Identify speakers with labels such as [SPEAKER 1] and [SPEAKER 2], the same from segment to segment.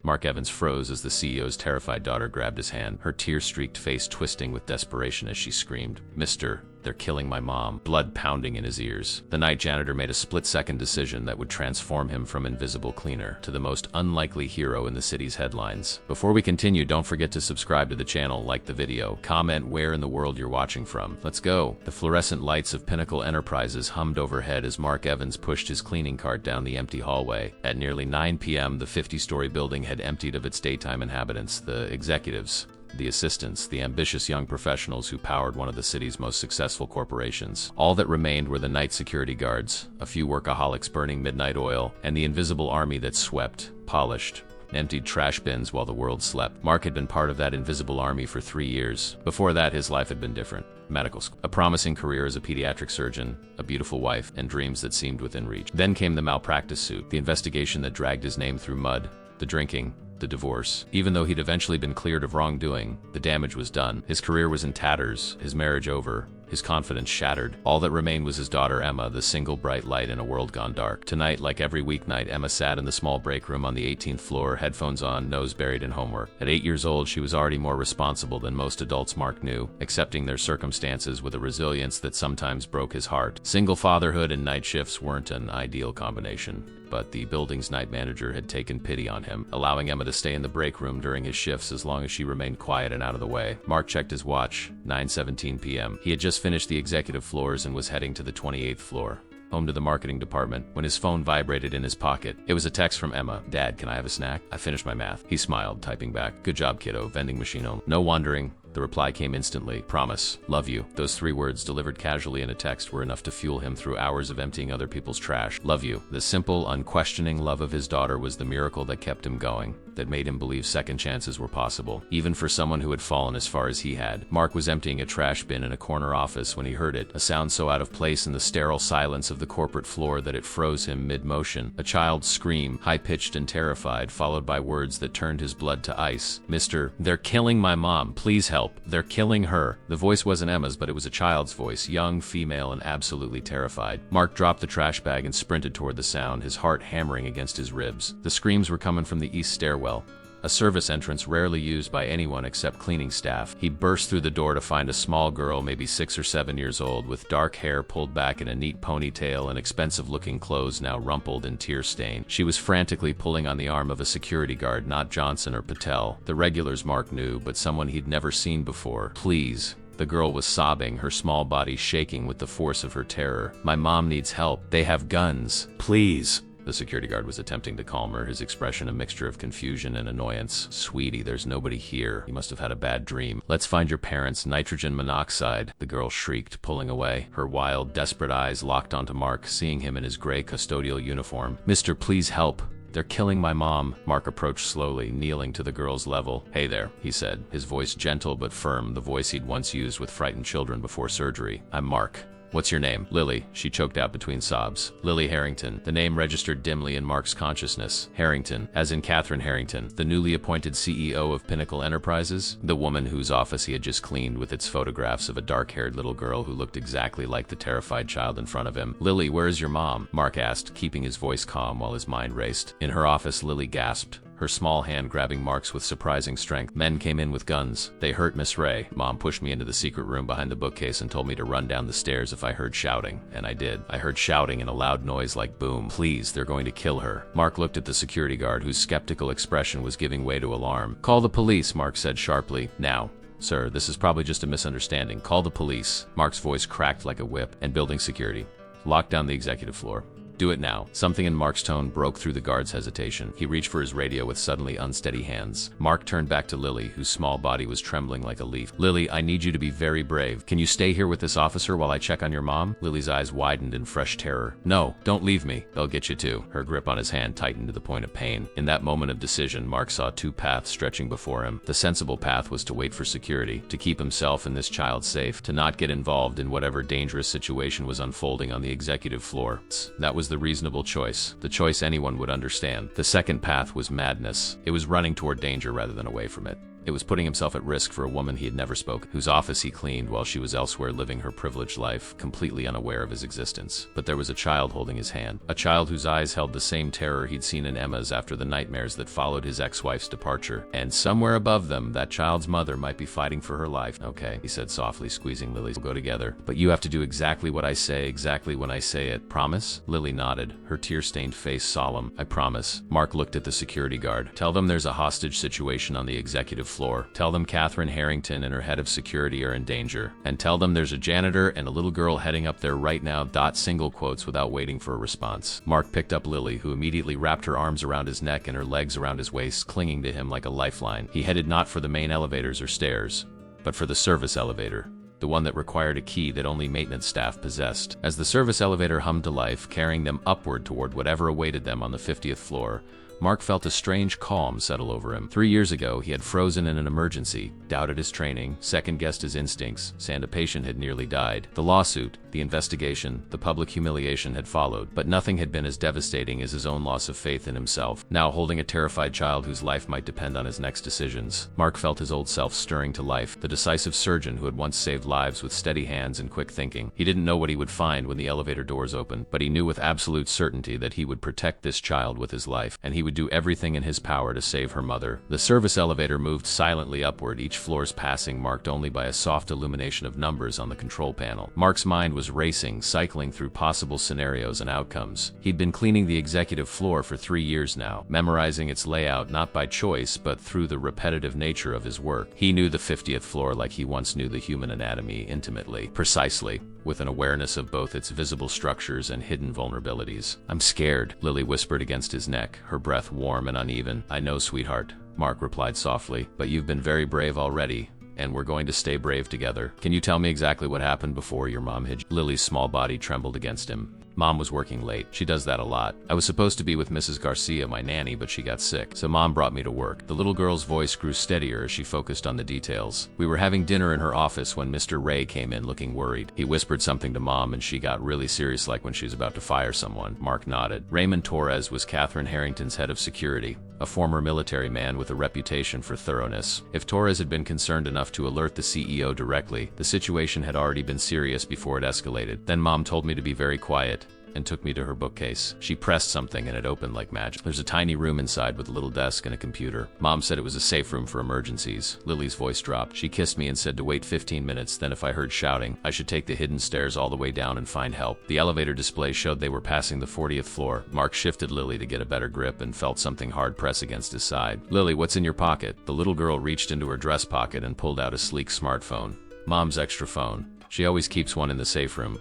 [SPEAKER 1] Mark Evans froze as the CEO's terrified daughter grabbed his hand, her tear-streaked face twisting with desperation as she screamed, "Mister, they're killing my mom," blood pounding in his ears. The night janitor made a split-second decision that would transform him from invisible cleaner to the most unlikely hero in the city's headlines. Before we continue, don't forget to subscribe to the channel, like the video, comment where in the world you're watching from. Let's go! The fluorescent lights of Pinnacle Enterprises hummed overhead as Mark Evans pushed his cleaning cart down the empty hallway. At nearly 9 p.m., the 50-story building had emptied of its daytime inhabitants, the executives, the assistants, the ambitious young professionals who powered one of the city's most successful corporations. All that remained were the night security guards, a few workaholics burning midnight oil, and the invisible army that swept, polished, emptied trash bins while the world slept. Mark had been part of that invisible army for 3 years. Before that, his life had been different. Medical school, a promising career as a pediatric surgeon, a beautiful wife, and dreams that seemed within reach. Then came the malpractice suit, the investigation that dragged his name through mud, the drinking, the divorce. Even though he'd eventually been cleared of wrongdoing, the damage was done. His career was in tatters, his marriage over, his confidence shattered. All that remained was his daughter Emma, the single bright light in a world gone dark. Tonight, like every weeknight, Emma sat in the small break room on the 18th floor, headphones on, nose buried in homework. At 8 years old, she was already more responsible than most adults Mark knew, accepting their circumstances with a resilience that sometimes broke his heart. Single fatherhood and night shifts weren't an ideal combination, but the building's night manager had taken pity on him, allowing Emma to stay in the break room during his shifts as long as she remained quiet and out of the way. Mark checked his watch, 9:17 p.m. He had just finished the executive floors and was heading to the 28th floor, home to the marketing department, when his phone vibrated in his pocket. It was a text from Emma. "Dad, can I have a snack? I finished my math." He smiled, typing back, "Good job, kiddo, vending machine only." No wondering. The reply came instantly. "Promise. Love you." Those 3 words, delivered casually in a text, were enough to fuel him through hours of emptying other people's trash. Love you. The simple, unquestioning love of his daughter was the miracle that kept him going, that made him believe second chances were possible, even for someone who had fallen as far as he had. Mark was emptying a trash bin in a corner office when he heard it, a sound so out of place in the sterile silence of the corporate floor that it froze him mid-motion. A child's scream, high-pitched and terrified, followed by words that turned his blood to ice. "Mister, they're killing my mom. Please help. They're killing her." The voice wasn't Emma's, but it was a child's voice, young, female, and absolutely terrified. Mark dropped the trash bag and sprinted toward the sound, his heart hammering against his ribs. The screams were coming from the east stairwell, a service entrance rarely used by anyone except cleaning staff. He burst through the door to find a small girl, maybe 6 or 7 years old, with dark hair pulled back in a neat ponytail and expensive-looking clothes now rumpled and tear-stained. She was frantically pulling on the arm of a security guard, not Johnson or Patel, the regulars Mark knew, but someone he'd never seen before. "Please." The girl was sobbing, her small body shaking with the force of her terror. "My mom needs help. They have guns. Please." The security guard was attempting to calm her, his expression a mixture of confusion and annoyance. "Sweetie, there's nobody here. You must have had a bad dream. Let's find your parents. Nitrogen monoxide." The girl shrieked, pulling away. Her wild, desperate eyes locked onto Mark, seeing him in his gray custodial uniform. "Mister, please help. They're killing my mom." Mark approached slowly, kneeling to the girl's level. "Hey there," he said, his voice gentle but firm, the voice he'd once used with frightened children before surgery. "I'm Mark. What's your name?" "Lily," she choked out between sobs. "Lily Harrington." The name registered dimly in Mark's consciousness. Harrington, as in Catherine Harrington, the newly appointed CEO of Pinnacle Enterprises, the woman whose office he had just cleaned with its photographs of a dark-haired little girl who looked exactly like the terrified child in front of him. "Lily, where is your mom?" Mark asked, keeping his voice calm while his mind raced. In her office, Lily gasped, her small hand grabbing Mark's with surprising strength. "Men came in with guns. They hurt Miss Ray. Mom pushed me into the secret room behind the bookcase and told me to run down the stairs if I heard shouting, and I did. I heard shouting and a loud noise like boom. Please, they're going to kill her." Mark looked at the security guard, whose skeptical expression was giving way to alarm. "Call the police," Mark said sharply. "Now. Sir, this is probably just a misunderstanding. Call the police." Mark's voice cracked like a whip. "And building security. Lock down the executive floor. Do it now." Something in Mark's tone broke through the guard's hesitation. He reached for his radio with suddenly unsteady hands. Mark turned back to Lily, whose small body was trembling like a leaf. "Lily, I need you to be very brave. Can you stay here with this officer while I check on your mom?" Lily's eyes widened in fresh terror. "No, don't leave me. They'll get you too." Her grip on his hand tightened to the point of pain. In that moment of decision, Mark saw 2 paths stretching before him. The sensible path was to wait for security, to keep himself and this child safe, to not get involved in whatever dangerous situation was unfolding on the executive floor. That was the reasonable choice, the choice anyone would understand. The second path was madness. It was running toward danger rather than away from it. It was putting himself at risk for a woman he had never spoken, whose office he cleaned while she was elsewhere living her privileged life, completely unaware of his existence. But there was a child holding his hand, a child whose eyes held the same terror he'd seen in Emma's after the nightmares that followed his ex-wife's departure. And somewhere above them, that child's mother might be fighting for her life. "Okay," he said softly, squeezing Lily's. "We'll go together. But you have to do exactly what I say, exactly when I say it. Promise?" Lily nodded, her tear-stained face solemn. "I promise." Mark looked at the security guard. "Tell them there's a hostage situation on the executive floor. Tell them Catherine Harrington and her head of security are in danger. And tell them there's a janitor and a little girl heading up there right now. Single quotes without waiting for a response. Mark picked up Lily, who immediately wrapped her arms around his neck and her legs around his waist, clinging to him like a lifeline. He headed not for the main elevators or stairs, but for the service elevator, the one that required a key that only maintenance staff possessed. As the service elevator hummed to life, carrying them upward toward whatever awaited them on the 50th floor, Mark felt a strange calm settle over him. 3 years ago, he had frozen in an emergency, doubted his training, second-guessed his instincts, and a patient had nearly died. The lawsuit, the investigation, the public humiliation had followed, but nothing had been as devastating as his own loss of faith in himself. Now, holding a terrified child whose life might depend on his next decisions, Mark felt his old self stirring to life, the decisive surgeon who had once saved lives with steady hands and quick thinking. He didn't know what he would find when the elevator doors opened, but he knew with absolute certainty that he would protect this child with his life, and he would do everything in his power to save her mother. The service elevator moved silently upward, each floor's passing marked only by a soft illumination of numbers on the control panel. Mark's mind was racing, cycling through possible scenarios and outcomes. He'd been cleaning the executive floor for 3 years now, memorizing its layout not by choice but through the repetitive nature of his work. He knew the 50th floor like he once knew the human anatomy intimately, precisely, with an awareness of both its visible structures and hidden vulnerabilities. "I'm scared," Lily whispered against his neck, her breath warm and uneven. "I know, sweetheart," Mark replied softly, "but you've been very brave already, and we're going to stay brave together. Can you tell me exactly what happened before your mom hid?" Lily's small body trembled against him. "Mom was working late. She does that a lot. I was supposed to be with Mrs. Garcia, my nanny, but she got sick, so Mom brought me to work." The little girl's voice grew steadier as she focused on the details. "We were having dinner in her office when Mr. Ray came in looking worried. He whispered something to Mom and she got really serious like when she was about to fire someone." Mark nodded. Raymond Torres was Catherine Harrington's head of security, a former military man with a reputation for thoroughness. If Torres had been concerned enough to alert the CEO directly, the situation had already been serious before it escalated. Then Mom told me to be very quiet and took me to her bookcase. She pressed something and it opened like magic. There's a tiny room inside with a little desk and a computer. Mom said it was a safe room for emergencies. Lily's voice dropped. She kissed me and said to wait 15 minutes, then if I heard shouting, I should take the hidden stairs all the way down and find help. The elevator display showed they were passing the 40th floor. Mark shifted Lily to get a better grip and felt something hard press against his side. "Lily, what's in your pocket?" The little girl reached into her dress pocket and pulled out a sleek smartphone. "Mom's extra phone. She always keeps one in the safe room.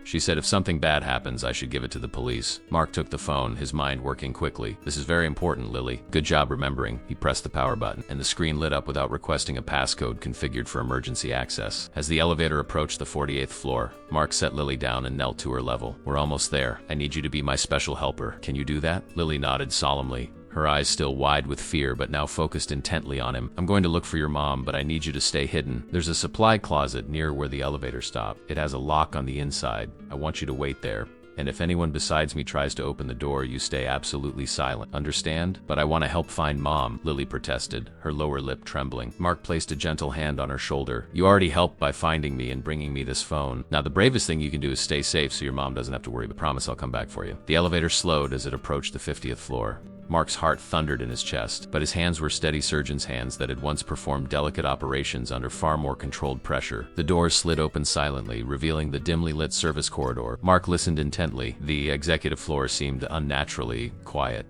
[SPEAKER 1] She said if something bad happens, I should give it to the police." Mark took the phone, his mind working quickly. "This is very important, Lily. Good job remembering." He pressed the power button, and the screen lit up without requesting a passcode configured for emergency access. As the elevator approached the 48th floor, Mark set Lily down and knelt to her level. "We're almost there. I need you to be my special helper. Can you do that?" Lily nodded solemnly, her eyes still wide with fear but now focused intently on him. "I'm going to look for your mom, but I need you to stay hidden. There's a supply closet near where the elevator stopped. It has a lock on the inside. I want you to wait there. And if anyone besides me tries to open the door, you stay absolutely silent. Understand?" "But I want to help find Mom," Lily protested, her lower lip trembling. Mark placed a gentle hand on her shoulder. "You already helped by finding me and bringing me this phone. Now the bravest thing you can do is stay safe so your mom doesn't have to worry, but promise I'll come back for you." The elevator slowed as it approached the 50th floor. Mark's heart thundered in his chest, but his hands were steady surgeon's hands that had once performed delicate operations under far more controlled pressure. The doors slid open silently, revealing the dimly lit service corridor. Mark listened intently. The executive floor seemed unnaturally quiet.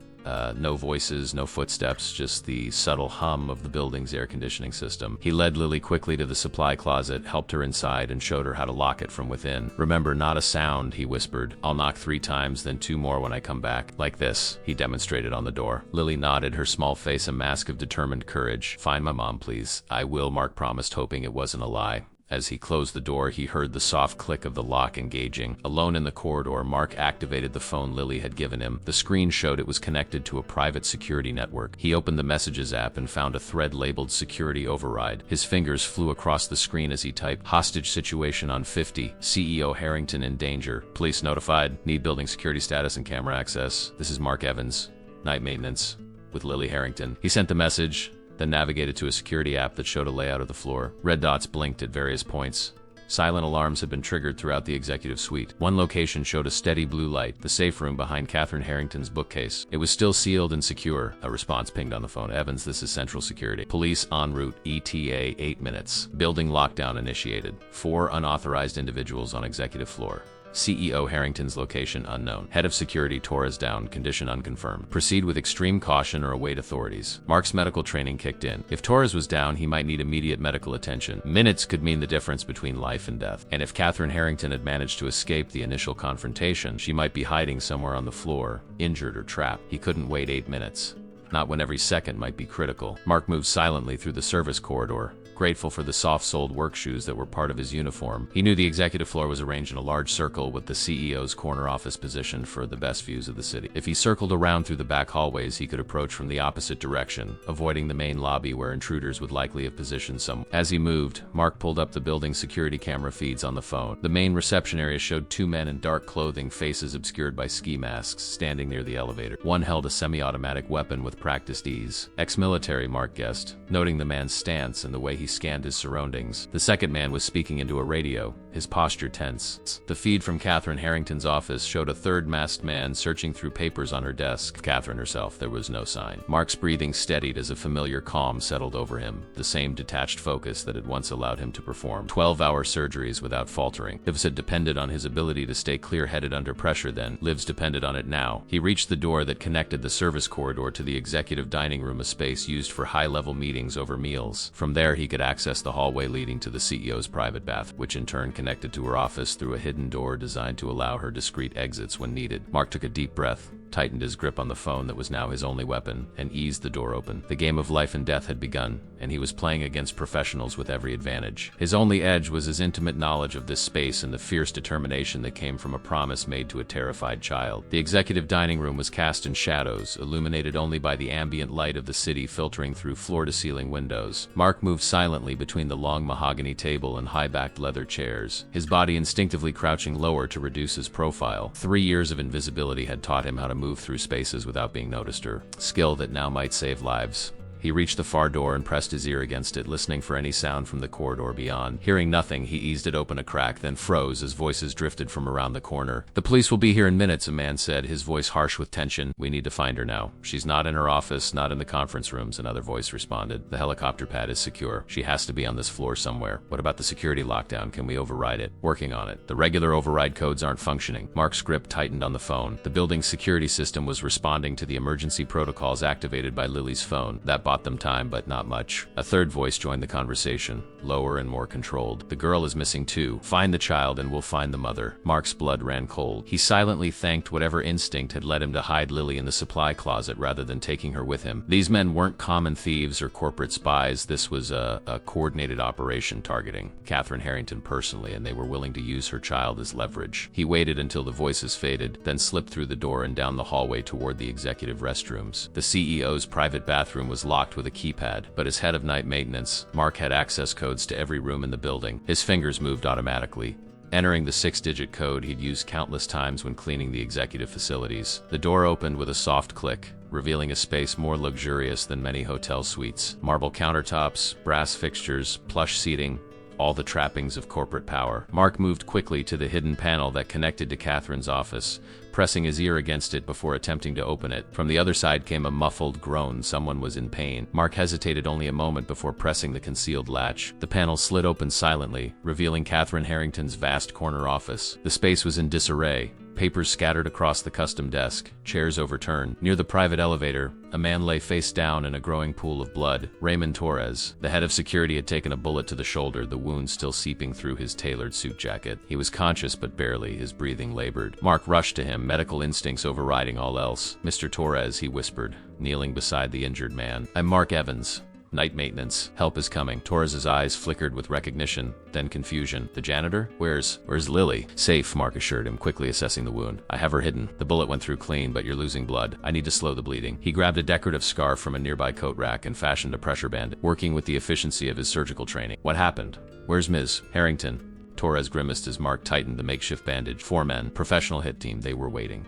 [SPEAKER 1] No voices, no footsteps, just the subtle hum of the building's air conditioning system. He led Lily quickly to the supply closet, helped her inside, and showed her how to lock it from within. "Remember, not a sound," he whispered. "I'll knock 3 times, then 2 more when I come back. Like this," he demonstrated on the door. Lily nodded, her small face a mask of determined courage. "Find my mom, please." "I will," Mark promised, hoping it wasn't a lie. As he closed the door, he heard the soft click of the lock engaging. Alone in the corridor, Mark activated the phone Lily had given him. The screen showed it was connected to a private security network. He opened the Messages app and found a thread labeled Security Override. His fingers flew across the screen as he typed, "Hostage situation on 50. CEO Harrington in danger. Police notified. Need building security status and camera access. This is Mark Evans. Night maintenance. With Lily Harrington." He sent the message, then navigated to a security app that showed a layout of the floor. Red dots blinked at various points. Silent alarms had been triggered throughout the executive suite. One location showed a steady blue light, the safe room behind Catherine Harrington's bookcase. It was still sealed and secure. A response pinged on the phone. Evans, this is Central Security. Police en route. ETA 8 minutes. Building lockdown initiated. 4 unauthorized individuals on executive floor. CEO Harrington's location unknown. Head of security Torres down, condition unconfirmed. Proceed with extreme caution or await authorities. Mark's medical training kicked in. If Torres was down, he might need immediate medical attention. Minutes could mean the difference between life and death. And if Catherine Harrington had managed to escape the initial confrontation, she might be hiding somewhere on the floor, injured or trapped. He couldn't wait 8 minutes. Not when every second might be critical. Mark moved silently through the service corridor, grateful for the soft-soled work shoes that were part of his uniform. He knew the executive floor was arranged in a large circle with the CEO's corner office positioned for the best views of the city. If he circled around through the back hallways, he could approach from the opposite direction, avoiding the main lobby where intruders would likely have positioned some. As he moved, Mark pulled up the building's security camera feeds on the phone. The main reception area showed 2 men in dark clothing, faces obscured by ski masks, standing near the elevator. One held a semi-automatic weapon with practiced ease. Ex-military, Mark guessed, noting the man's stance and the way he scanned his surroundings. The second man was speaking into a radio, his posture tense. The feed from Catherine Harrington's office showed a third masked man searching through papers on her desk. Catherine herself, there was no sign. Mark's breathing steadied as a familiar calm settled over him, the same detached focus that had once allowed him to perform 12-hour surgeries without faltering. Lives had depended on his ability to stay clear-headed under pressure then. Lives depended on it now. He reached the door that connected the service corridor to the executive dining room, a space used for high-level meetings over meals. From there, he could access the hallway leading to the CEO's private bath, which in turn connected to her office through a hidden door designed to allow her discreet exits when needed. Mark took a deep breath, tightened his grip on the phone that was now his only weapon, and eased the door open. The game of life and death had begun, and he was playing against professionals with every advantage. His only edge was his intimate knowledge of this space and the fierce determination that came from a promise made to a terrified child. The executive dining room was cast in shadows, illuminated only by the ambient light of the city filtering through floor-to-ceiling windows. Mark moved silently between the long mahogany table and high-backed leather chairs, his body instinctively crouching lower to reduce his profile. 3 years of invisibility had taught him how to move through spaces without being noticed, a skill that now might save lives. He reached the far door and pressed his ear against it, listening for any sound from the corridor beyond. Hearing nothing, he eased it open a crack, then froze as voices drifted from around the corner. "The police will be here in minutes," a man said, his voice harsh with tension. "We need to find her now. She's not in her office, not in the conference rooms," another voice responded. "The helicopter pad is secure. She has to be on this floor somewhere. What about the security lockdown? Can we override it?" "Working on it. The regular override codes aren't functioning." Mark's grip tightened on the phone. The building's security system was responding to the emergency protocols activated by Lily's phone. That bought them time, but not much. A third voice joined the conversation, lower and more controlled. "The girl is missing too. Find the child and we'll find the mother." Mark's blood ran cold. He silently thanked whatever instinct had led him to hide Lily in the supply closet rather than taking her with him. These men weren't common thieves or corporate spies. This was a coordinated operation targeting Catherine Harrington personally, and they were willing to use her child as leverage. He waited until the voices faded, then slipped through the door and down the hallway toward the executive restrooms. The CEO's private bathroom was locked with a keypad, but as head of night maintenance, Mark had access codes to every room in the building. His fingers moved automatically, entering the 6-digit code he'd used countless times when cleaning the executive facilities. The door opened with a soft click, revealing a space more luxurious than many hotel suites. Marble countertops, brass fixtures, plush seating, all the trappings of corporate power. Mark moved quickly to the hidden panel that connected to Catherine's office, pressing his ear against it before attempting to open it. From the other side came a muffled groan. Someone was in pain. Mark hesitated only a moment before pressing the concealed latch. The panel slid open silently, revealing Catherine Harrington's vast corner office. The space was in disarray. Papers scattered across the custom desk, chairs overturned. Near the private elevator, a man lay face down in a growing pool of blood. Raymond Torres, the head of security, had taken a bullet to the shoulder, the wound still seeping through his tailored suit jacket. He was conscious but barely, his breathing labored. Mark rushed to him, medical instincts overriding all else. "Mr. Torres," he whispered, kneeling beside the injured man. "I'm Mark Evans. Night maintenance. Help is coming." Torres's eyes flickered with recognition, then confusion. "The janitor? Where's Lily?" "Safe," Mark assured him, quickly assessing the wound. "I have her hidden. The bullet went through clean, but you're losing blood. I need to slow the bleeding." He grabbed a decorative scarf from a nearby coat rack and fashioned a pressure band, working with the efficiency of his surgical training. "What happened? Where's Ms. Harrington?" Torres grimaced as Mark tightened the makeshift bandage. 4 men, professional hit team, they were waiting.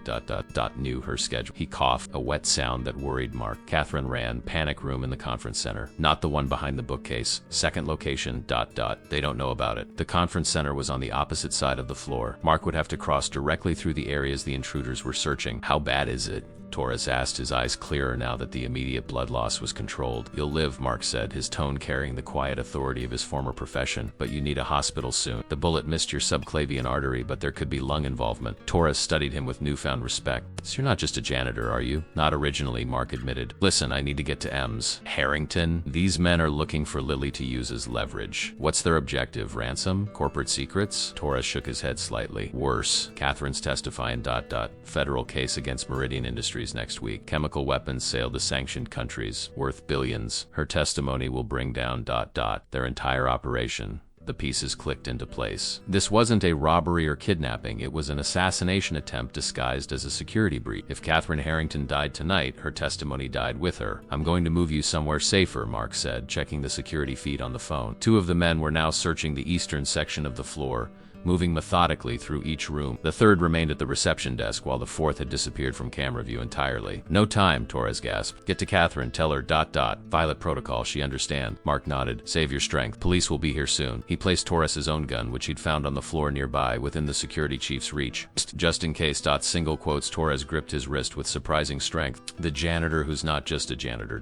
[SPEAKER 1] Knew her schedule. He coughed, a wet sound that worried Mark. Catherine ran, panic room in the conference center. Not the one behind the bookcase. Second location, They don't know about it. The conference center was on the opposite side of the floor. Mark would have to cross directly through the areas the intruders were searching. How bad is it? Torres asked, his eyes clearer now that the immediate blood loss was controlled. You'll live, Mark said, his tone carrying the quiet authority of his former profession, but you need a hospital soon. The bullet missed your subclavian artery, but there could be lung involvement. Torres studied him with newfound respect. So you're not just a janitor, are you? Not originally, Mark admitted. Listen, I need to get to M's. Harrington? These men are looking for Lily to use as leverage. What's their objective? Ransom? Corporate secrets? Torres shook his head slightly. Worse. Catherine's testifying. Federal case against Meridian Industries next week. Chemical weapons sale to sanctioned countries, worth billions. Her testimony will bring down their entire operation. The pieces clicked into place. This wasn't a robbery or kidnapping, it was an assassination attempt disguised as a security breach. If Catherine Harrington died tonight, her testimony died with her. I'm going to move you somewhere safer, Mark said, checking the security feed on the phone. 2 of the men were now searching the eastern section of the floor, moving methodically through each room. The 3rd remained at the reception desk while the 4th had disappeared from camera view entirely. No time, Torres gasped. Get to Catherine, tell her ... Violet protocol, she understand. Mark nodded. Save your strength. Police will be here soon. He placed Torres' own gun, which he'd found on the floor nearby, within the security chief's reach. Just in case ... Single quotes. Torres gripped his wrist with surprising strength. The janitor who's not just a janitor ...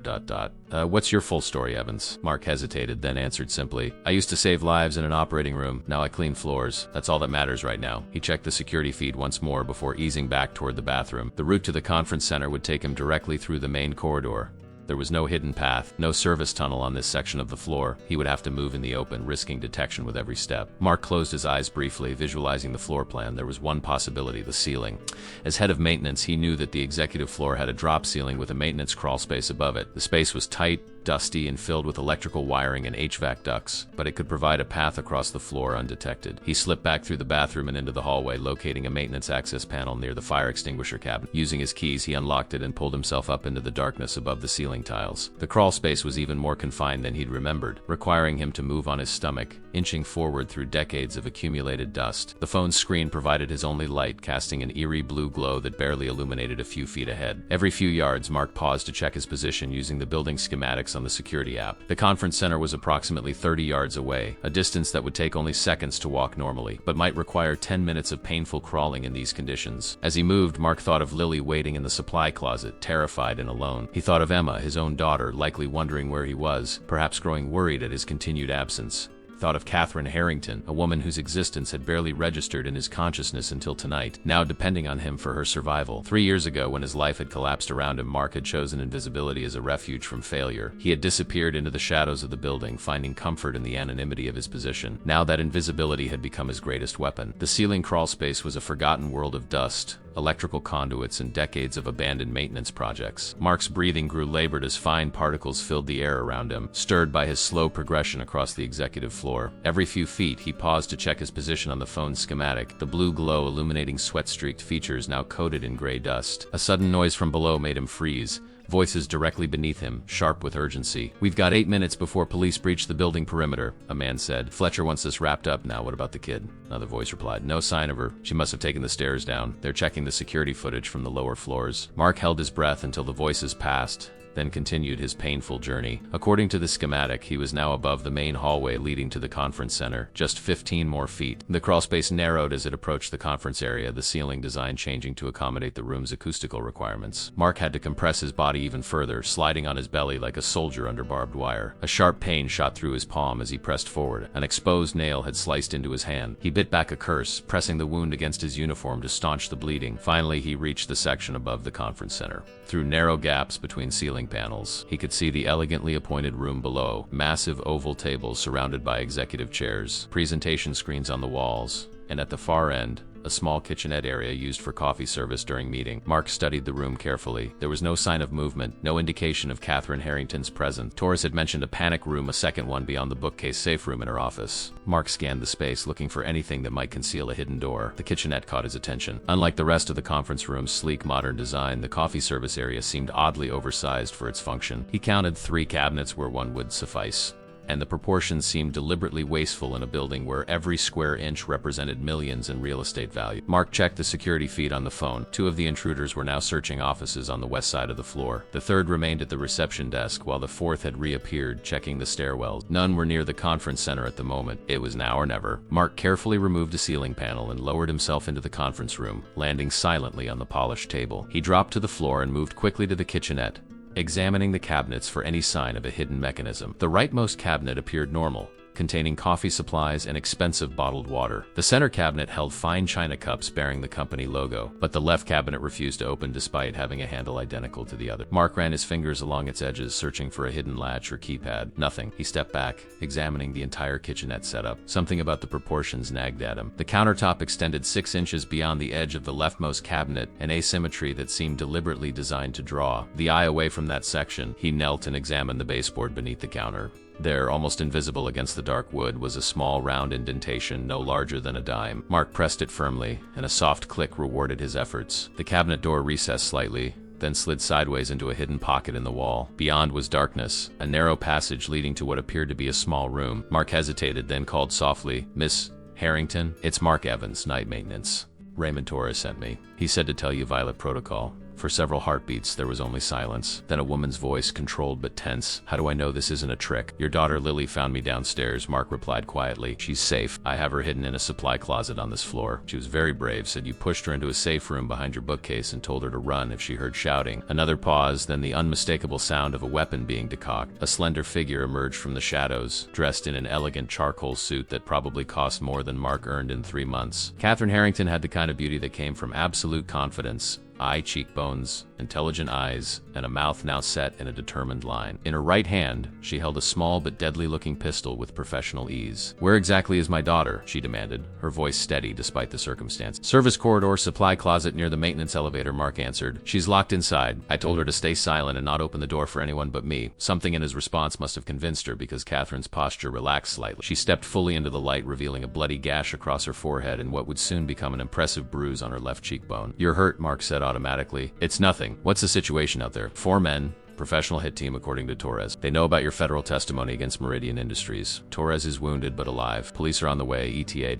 [SPEAKER 1] What's your full story, Evans? Mark hesitated, then answered simply. I used to save lives in an operating room. Now I clean floors. That's all that matters right now. He checked the security feed once more before easing back toward the bathroom. The route to the conference center would take him directly through the main corridor. There was no hidden path, no service tunnel on this section of the floor. He would have to move in the open, risking detection with every step. Mark closed his eyes briefly, visualizing the floor plan. There was one possibility, the ceiling. As head of maintenance, he knew that the executive floor had a drop ceiling with a maintenance crawl space above it. The space was tight, dusty, and filled with electrical wiring and HVAC ducts, but it could provide a path across the floor undetected. He slipped back through the bathroom and into the hallway, locating a maintenance access panel near the fire extinguisher cabinet. Using his keys, he unlocked it and pulled himself up into the darkness above the ceiling tiles. The crawl space was even more confined than he'd remembered, requiring him to move on his stomach, inching forward through decades of accumulated dust. The phone's screen provided his only light, casting an eerie blue glow that barely illuminated a few feet ahead. Every few yards, Mark paused to check his position using the building schematics on the security app. The conference center was approximately 30 yards away, a distance that would take only seconds to walk normally, but might require 10 minutes of painful crawling in these conditions. As he moved, Mark thought of Lily waiting in the supply closet, terrified and alone. He thought of Emma, his own daughter, likely wondering where he was, perhaps growing worried at his continued absence. Thought of Catherine Harrington, a woman whose existence had barely registered in his consciousness until tonight, now depending on him for her survival. 3 years ago, when his life had collapsed around him, Mark had chosen invisibility as a refuge from failure. He had disappeared into the shadows of the building, finding comfort in the anonymity of his position. Now that invisibility had become his greatest weapon. The ceiling crawl space was a forgotten world of dust, electrical conduits, and decades of abandoned maintenance projects. Mark's breathing grew labored as fine particles filled the air around him, stirred by his slow progression across the executive floor. Every few feet, he paused to check his position on the phone's schematic, the blue glow illuminating sweat-streaked features now coated in gray dust. A sudden noise from below made him freeze. Voices directly beneath him, sharp with urgency. We've got 8 minutes before police breach the building perimeter, a man said. Fletcher wants this wrapped up now. What about the kid? Another voice replied. No sign of her. She must have taken the stairs down. They're checking the security footage from the lower floors. Mark held his breath until the voices passed, then continued his painful journey. According to the schematic, he was now above the main hallway leading to the conference center, just 15 more feet. The crawlspace narrowed as it approached the conference area, the ceiling design changing to accommodate the room's acoustical requirements. Mark had to compress his body even further, sliding on his belly like a soldier under barbed wire. A sharp pain shot through his palm as he pressed forward. An exposed nail had sliced into his hand. He bit back a curse, pressing the wound against his uniform to staunch the bleeding. Finally, he reached the section above the conference center. Through narrow gaps between ceiling panels, he could see the elegantly appointed room below, massive oval tables surrounded by executive chairs, presentation screens on the walls, and at the far end, a small kitchenette area used for coffee service during meeting. Mark studied the room carefully. There was no sign of movement, no indication of Catherine Harrington's presence. Torres had mentioned a panic room, a second one beyond the bookcase safe room in her office. Mark scanned the space, looking for anything that might conceal a hidden door. The kitchenette caught his attention. Unlike the rest of the conference room's sleek, modern design, the coffee service area seemed oddly oversized for its function. He counted 3 cabinets where one would suffice. and the proportions seemed deliberately wasteful in a building where every square inch represented millions in real estate value. Mark checked the security feed on the phone. 2 of the intruders were now searching offices on the west side of the floor. The third remained at the reception desk, while the fourth had reappeared, checking the stairwells. None were near the conference center at the moment. It was now or never. Mark carefully removed a ceiling panel and lowered himself into the conference room, landing silently on the polished table. He dropped to the floor and moved quickly to the kitchenette, examining the cabinets for any sign of a hidden mechanism. The rightmost cabinet appeared normal, containing coffee supplies and expensive bottled water. The center cabinet held fine china cups bearing the company logo, but the left cabinet refused to open despite having a handle identical to the other. Mark ran his fingers along its edges, searching for a hidden latch or keypad. Nothing. He stepped back, examining the entire kitchenette setup. Something about the proportions nagged at him. The countertop extended 6 inches beyond the edge of the leftmost cabinet, an asymmetry that seemed deliberately designed to draw the eye away from that section. He knelt and examined the baseboard beneath the counter. There, almost invisible against the dark wood, was a small round indentation no larger than a dime. Mark pressed it firmly, and a soft click rewarded his efforts. The cabinet door recessed slightly, then slid sideways into a hidden pocket in the wall. Beyond was darkness, a narrow passage leading to what appeared to be a small room. Mark hesitated, then called softly, "Miss Harrington? It's Mark Evans, night maintenance. Raymond Torres sent me. He said to tell you Violet Protocol." For several heartbeats, there was only silence. Then a woman's voice, controlled but tense. "How do I know this isn't a trick?" "Your daughter Lily found me downstairs," Mark replied quietly. "She's safe. I have her hidden in a supply closet on this floor. She was very brave, said you pushed her into a safe room behind your bookcase and told her to run if she heard shouting." Another pause, then the unmistakable sound of a weapon being decocked. A slender figure emerged from the shadows, dressed in an elegant charcoal suit that probably cost more than Mark earned in 3 months. Catherine Harrington had the kind of beauty that came from absolute confidence. Eye cheekbones, intelligent eyes, and a mouth now set in a determined line. In her right hand, she held a small but deadly-looking pistol with professional ease. "Where exactly is my daughter?" she demanded, her voice steady despite the circumstance. "Service corridor, supply closet near the maintenance elevator," Mark answered. "She's locked inside. I told her to stay silent and not open the door for anyone but me." Something in his response must have convinced her, because Catherine's posture relaxed slightly. She stepped fully into the light, revealing a bloody gash across her forehead and what would soon become an impressive bruise on her left cheekbone. "You're hurt," Mark said automatically. "It's nothing. What's the situation out there?" 4 men. Professional hit team, according to Torres. "They know about your federal testimony against Meridian Industries. Torres is wounded but alive. Police are on the way. ETA ...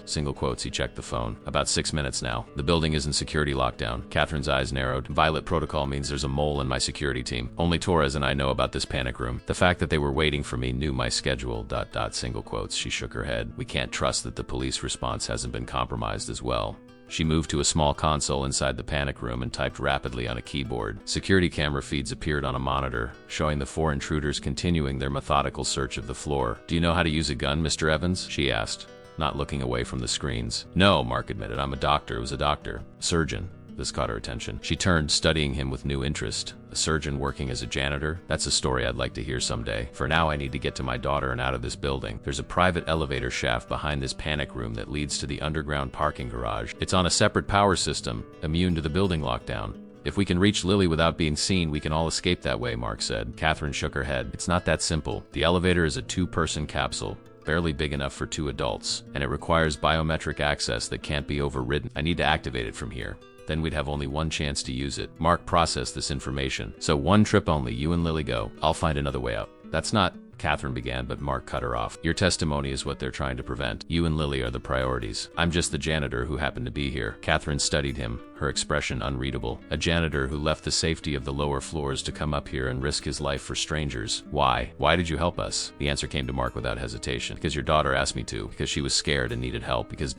[SPEAKER 1] Single quotes, he checked the phone. "About 6 minutes now. The building is in security lockdown." Catherine's eyes narrowed. "Violet Protocol means there's a mole in my security team. Only Torres and I know about this panic room. The fact that they were waiting for me knew my schedule ... Single quotes, she shook her head. "We can't trust that the police response hasn't been compromised as well." She moved to a small console inside the panic room and typed rapidly on a keyboard. Security camera feeds appeared on a monitor, showing the 4 intruders continuing their methodical search of the floor. "Do you know how to use a gun, Mr. Evans?" she asked, not looking away from the screens. "No," Mark admitted. "I'm a doctor." It was a doctor. Surgeon. This caught her attention. She turned, studying him with new interest. "A surgeon working as a janitor? That's a story I'd like to hear someday. For now, I need to get to my daughter and out of this building. There's a private elevator shaft behind this panic room that leads to the underground parking garage. It's on a separate power system, immune to the building lockdown. If we can reach Lily without being seen, we can all escape that way," Mark said. Catherine shook her head. "It's not that simple. The elevator is a 2-person capsule, barely big enough for 2 adults, and it requires biometric access that can't be overridden. I need to activate it from here. Then we'd have only 1 chance to use it." Mark processed this information. "So 1 trip only, you and Lily go. I'll find another way out." "That's not..." Catherine began, but Mark cut her off. "Your testimony is what they're trying to prevent. You and Lily are the priorities. I'm just the janitor who happened to be here." Catherine studied him, her expression unreadable. "A janitor who left the safety of the lower floors to come up here and risk his life for strangers. Why? Why did you help us?" The answer came to Mark without hesitation. "Because your daughter asked me to. Because she was scared and needed help. Because ...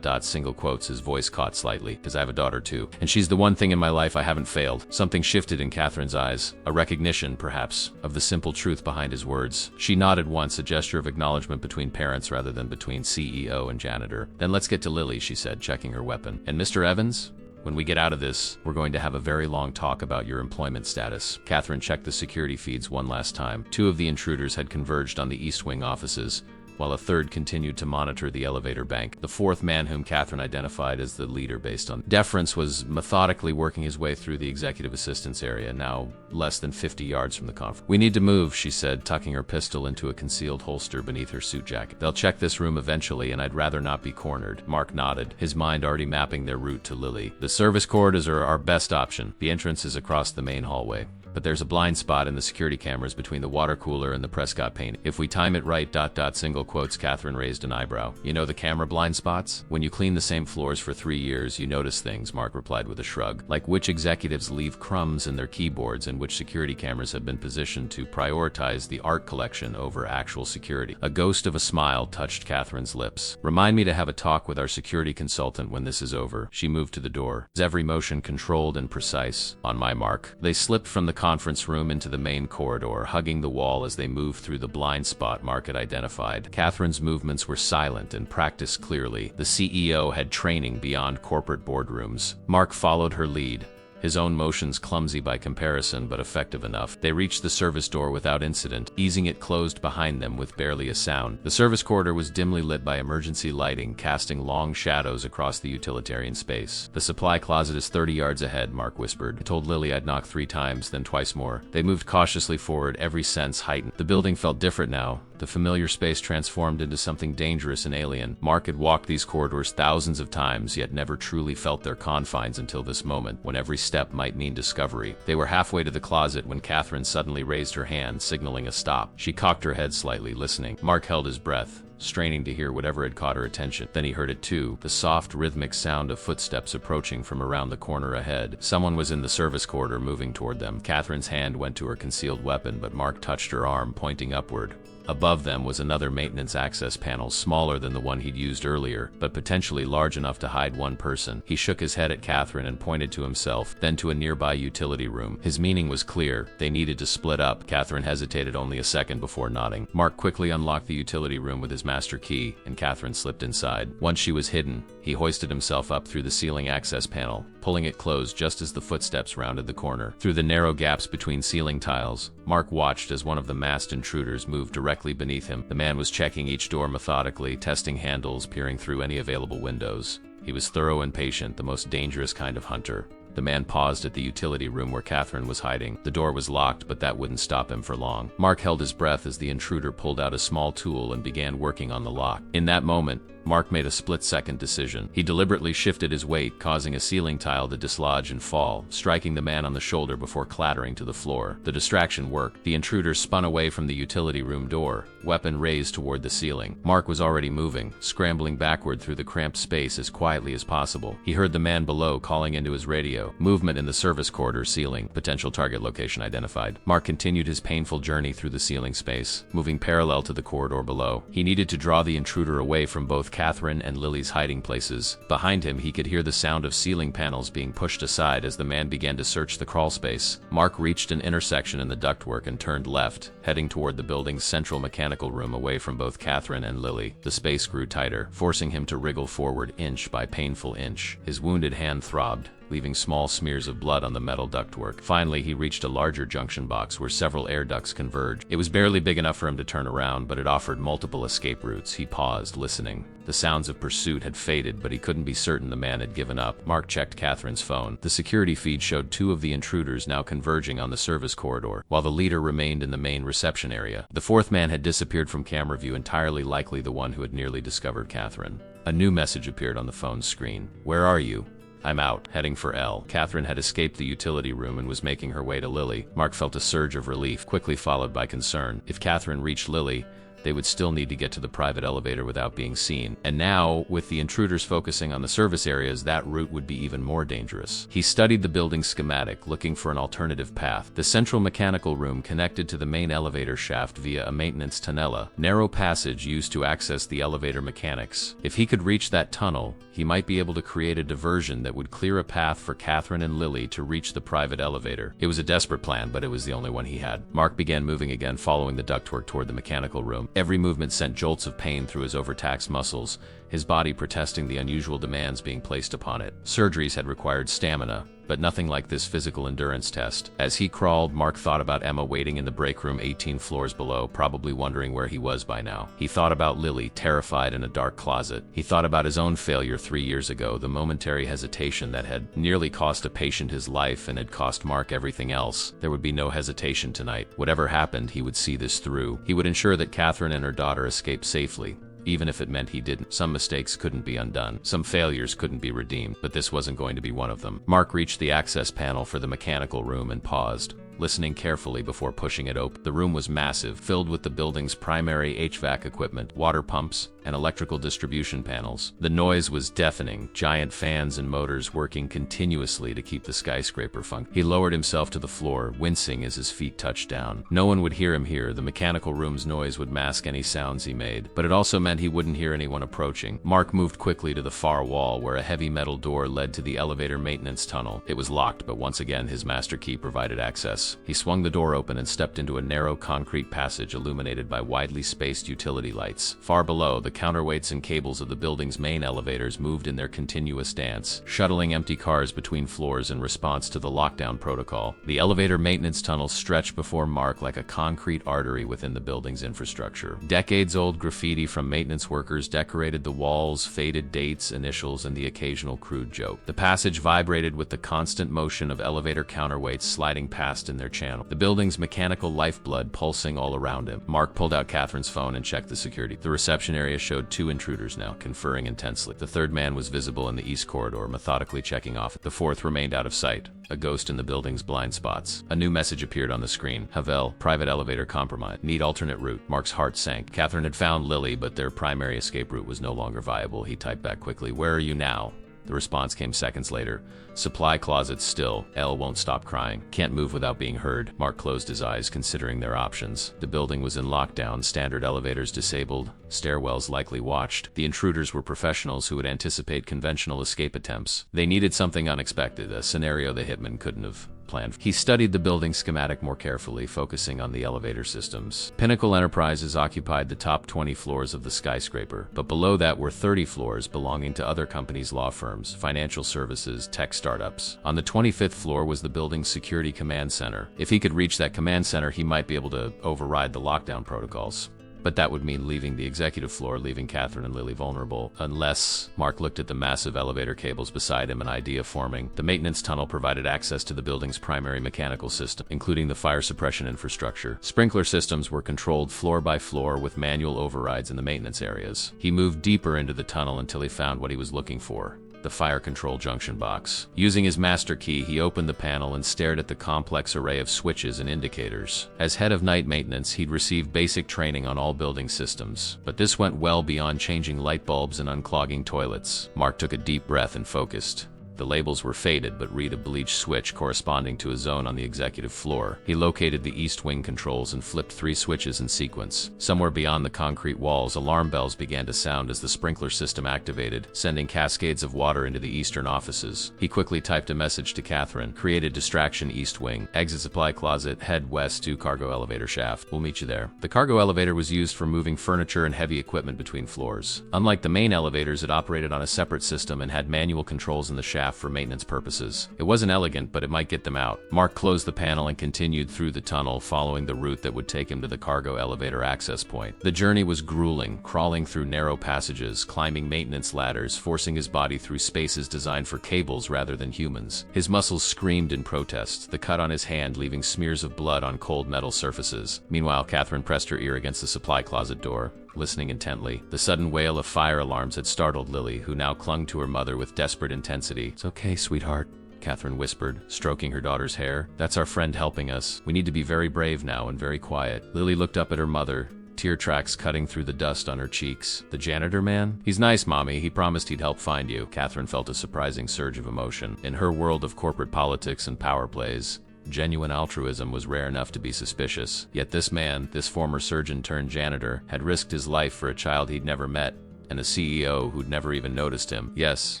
[SPEAKER 1] Single quotes, his voice caught slightly. "Because I have a daughter too. And she's the one thing in my life I haven't failed." Something shifted in Catherine's eyes. A recognition, perhaps, of the simple truth behind his words. She nodded once, a gesture of acknowledgement between parents rather than between CEO and janitor. "Then let's get to Lily," she said, checking her weapon. "And Mr. Evans? When we get out of this, we're going to have a very long talk about your employment status." Catherine checked the security feeds one last time. 2 of the intruders had converged on the East Wing offices, while a third continued to monitor the elevator bank. The 4th man, whom Catherine identified as the leader based on deference, was methodically working his way through the executive assistance area, now less than 50 yards from the conference. "We need to move," she said, tucking her pistol into a concealed holster beneath her suit jacket. "They'll check this room eventually, and I'd rather not be cornered." Mark nodded, his mind already mapping their route to Lily. "The service corridors are our best option. The entrance is across the main hallway." but there's a blind spot in the security cameras between the water cooler and the Prescott painting. If we time it right, single quotes. Catherine raised an eyebrow. You know the camera blind spots? When you clean the same floors for 3 years, you notice things, Mark replied with a shrug. Like which executives leave crumbs in their keyboards and which security cameras have been positioned to prioritize the art collection over actual security. A ghost of a smile touched Catherine's lips. Remind me to have a talk with our security consultant when this is over. She moved to the door, every motion controlled and precise. On my mark. They slipped from the conference room into the main corridor, hugging the wall as they moved through the blind spot Mark had identified. Catherine's movements were silent and practiced clearly. The CEO had training beyond corporate boardrooms. Mark followed her lead, his own motions clumsy by comparison but effective enough. They reached the service door without incident, easing it closed behind them with barely a sound. The service corridor was dimly lit by emergency lighting, casting long shadows across the utilitarian space. The supply closet is 30 yards ahead, Mark whispered. I told Lily I'd knock 3 times, then twice more. They moved cautiously forward, every sense heightened. The building felt different now. The familiar space transformed into something dangerous and alien. Mark had walked these corridors thousands of times, yet never truly felt their confines until this moment, when every step might mean discovery. They were halfway to the closet when Catherine suddenly raised her hand, signaling a stop. She cocked her head slightly, listening. Mark held his breath, straining to hear whatever had caught her attention. Then he heard it too, the soft, rhythmic sound of footsteps approaching from around the corner ahead. Someone was in the service corridor moving toward them. Catherine's hand went to her concealed weapon, but Mark touched her arm, pointing upward. Above them was another maintenance access panel, smaller than the one he'd used earlier, but potentially large enough to hide one person. He shook his head at Catherine and pointed to himself, then to a nearby utility room. His meaning was clear. They needed to split up. Catherine hesitated only a second before nodding. Mark quickly unlocked the utility room with his master key, and Catherine slipped inside. Once she was hidden, he hoisted himself up through the ceiling access panel, pulling it closed just as the footsteps rounded the corner. Through the narrow gaps between ceiling tiles, Mark watched as one of the masked intruders moved directly beneath him. The man was checking each door methodically, testing handles, peering through any available windows. He was thorough and patient, the most dangerous kind of hunter. The man paused at the utility room where Catherine was hiding. The door was locked, but that wouldn't stop him for long. Mark held his breath as the intruder pulled out a small tool and began working on the lock. In that moment, Mark made a split-second decision. He deliberately shifted his weight, causing a ceiling tile to dislodge and fall, striking the man on the shoulder before clattering to the floor. The distraction worked. The intruder spun away from the utility room door, weapon raised toward the ceiling. Mark was already moving, scrambling backward through the cramped space as quietly as possible. He heard the man below calling into his radio. Movement in the service corridor ceiling. Potential target location identified. Mark continued his painful journey through the ceiling space, moving parallel to the corridor below. He needed to draw the intruder away from both Catherine and Lily's hiding places. Behind him, he could hear the sound of ceiling panels being pushed aside as the man began to search the crawl space. Mark reached an intersection in the ductwork and turned left, heading toward the building's central mechanical room away from both Catherine and Lily. The space grew tighter, forcing him to wriggle forward inch by painful inch. His wounded hand throbbed, leaving small smears of blood on the metal ductwork. Finally, he reached a larger junction box where several air ducts converged. It was barely big enough for him to turn around, but it offered multiple escape routes. He paused, listening. The sounds of pursuit had faded, but he couldn't be certain the man had given up. Mark checked Catherine's phone. The security feed showed 2 of the intruders now converging on the service corridor, while the leader remained in the main reception area. The 4th man had disappeared from camera view, entirely likely the one who had nearly discovered Catherine. A new message appeared on the phone's screen. "Where are you?" "I'm out, heading for L." Catherine had escaped the utility room and was making her way to Lily. Mark felt a surge of relief, quickly followed by concern. If Catherine reached Lily, they would still need to get to the private elevator without being seen. And now, with the intruders focusing on the service areas, that route would be even more dangerous. He studied the building's schematic, looking for an alternative path. The central mechanical room connected to the main elevator shaft via a maintenance tunnel, narrow passage used to access the elevator mechanics. If he could reach that tunnel, he might be able to create a diversion that would clear a path for Catherine and Lily to reach the private elevator. It was a desperate plan, but it was the only one he had. Mark began moving again, following the ductwork toward the mechanical room. Every movement sent jolts of pain through his overtaxed muscles, his body protesting the unusual demands being placed upon it. Surgeries had required stamina, but nothing like this physical endurance test. As he crawled, Mark thought about Emma waiting in the break room 18 floors below, probably wondering where he was by now. He thought about Lily, terrified in a dark closet. He thought about his own failure 3 years ago, the momentary hesitation that had nearly cost a patient his life and had cost Mark everything else. There would be no hesitation tonight. Whatever happened, he would see this through. He would ensure that Catherine and her daughter escaped safely, even if it meant he didn't. Some mistakes couldn't be undone. Some failures couldn't be redeemed, but this wasn't going to be one of them. Mark reached the access panel for the mechanical room and paused. listening carefully before pushing it open. The room was massive, filled with the building's primary HVAC equipment, water pumps, and electrical distribution panels. The noise was deafening, giant fans and motors working continuously to keep the skyscraper functioning. He lowered himself to the floor, wincing as his feet touched down. No one would hear him here. The mechanical room's noise would mask any sounds he made, but it also meant he wouldn't hear anyone approaching. Mark moved quickly to the far wall, where a heavy metal door led to the elevator maintenance tunnel. It was locked, but once again his master key provided access. He swung the door open and stepped into a narrow concrete passage illuminated by widely spaced utility lights. Far below, the counterweights and cables of the building's main elevators moved in their continuous dance, shuttling empty cars between floors in response to the lockdown protocol. The elevator maintenance tunnel stretched before Mark like a concrete artery within the building's infrastructure. Decades-old graffiti from maintenance workers decorated the walls, faded dates, initials, and the occasional crude joke. The passage vibrated with the constant motion of elevator counterweights sliding past in their channel, the building's mechanical lifeblood pulsing all around him. Mark pulled out Catherine's phone and checked the security. The reception area showed 2 intruders now, conferring intensely. The third man was visible in the east corridor, methodically checking off. The fourth remained out of sight, a ghost in the building's blind spots. A new message appeared on the screen. Havel, private elevator compromised. Need alternate route. Mark's heart sank. Catherine had found Lily, but their primary escape route was no longer viable. He typed back quickly, "Where are you now?" The response came seconds later. "Supply closet still. Elle won't stop crying. Can't move without being heard." Mark closed his eyes, considering their options. The building was in lockdown, standard elevators disabled, stairwells likely watched. The intruders were professionals who would anticipate conventional escape attempts. They needed something unexpected, a scenario the hitman couldn't have planned. He studied the building schematic more carefully, focusing on the elevator systems. Pinnacle Enterprises occupied the top 20 floors of the skyscraper, but below that were 30 floors belonging to other companies, law firms, financial services, tech startups. On the 25th floor was the building's security command center. If he could reach that command center, he might be able to override the lockdown protocols. But that would mean leaving the executive floor, leaving Catherine and Lily vulnerable. Unless Mark looked at the massive elevator cables beside him, an idea forming. The maintenance tunnel provided access to the building's primary mechanical system, including the fire suppression infrastructure. Sprinkler systems were controlled floor by floor with manual overrides in the maintenance areas. He moved deeper into the tunnel until he found what he was looking for: the fire control junction box. Using his master key, he opened the panel and stared at the complex array of switches and indicators. As head of night maintenance, he'd received basic training on all building systems, but this went well beyond changing light bulbs and unclogging toilets. Mark took a deep breath and focused. The labels were faded, but read a bleached switch corresponding to a zone on the executive floor. He located the east wing controls and flipped 3 switches in sequence. Somewhere beyond the concrete walls, alarm bells began to sound as the sprinkler system activated, sending cascades of water into the eastern offices. He quickly typed a message to Catherine: "Created distraction east wing. Exit supply closet, head west to cargo elevator shaft. We'll meet you there." The cargo elevator was used for moving furniture and heavy equipment between floors. Unlike the main elevators, it operated on a separate system and had manual controls in the shaft for maintenance purposes. It wasn't elegant, but it might get them out. Mark closed the panel and continued through the tunnel, following the route that would take him to the cargo elevator access point. The journey was grueling, crawling through narrow passages, climbing maintenance ladders, forcing his body through spaces designed for cables rather than humans. His muscles screamed in protest, the cut on his hand leaving smears of blood on cold metal surfaces. Meanwhile, Catherine pressed her ear against the supply closet door, listening intently. The sudden wail of fire alarms had startled Lily, who now clung to her mother with desperate intensity. "It's okay, sweetheart," Catherine whispered, stroking her daughter's hair. "That's our friend helping us. We need to be very brave now and very quiet." Lily looked up at her mother, tear tracks cutting through the dust on her cheeks. "The janitor man? He's nice, Mommy. He promised he'd help find you." Catherine felt a surprising surge of emotion. In her world of corporate politics and power plays, genuine altruism was rare enough to be suspicious. Yet this man, this former surgeon turned janitor, had risked his life for a child he'd never met, and a CEO who'd never even noticed him. "Yes,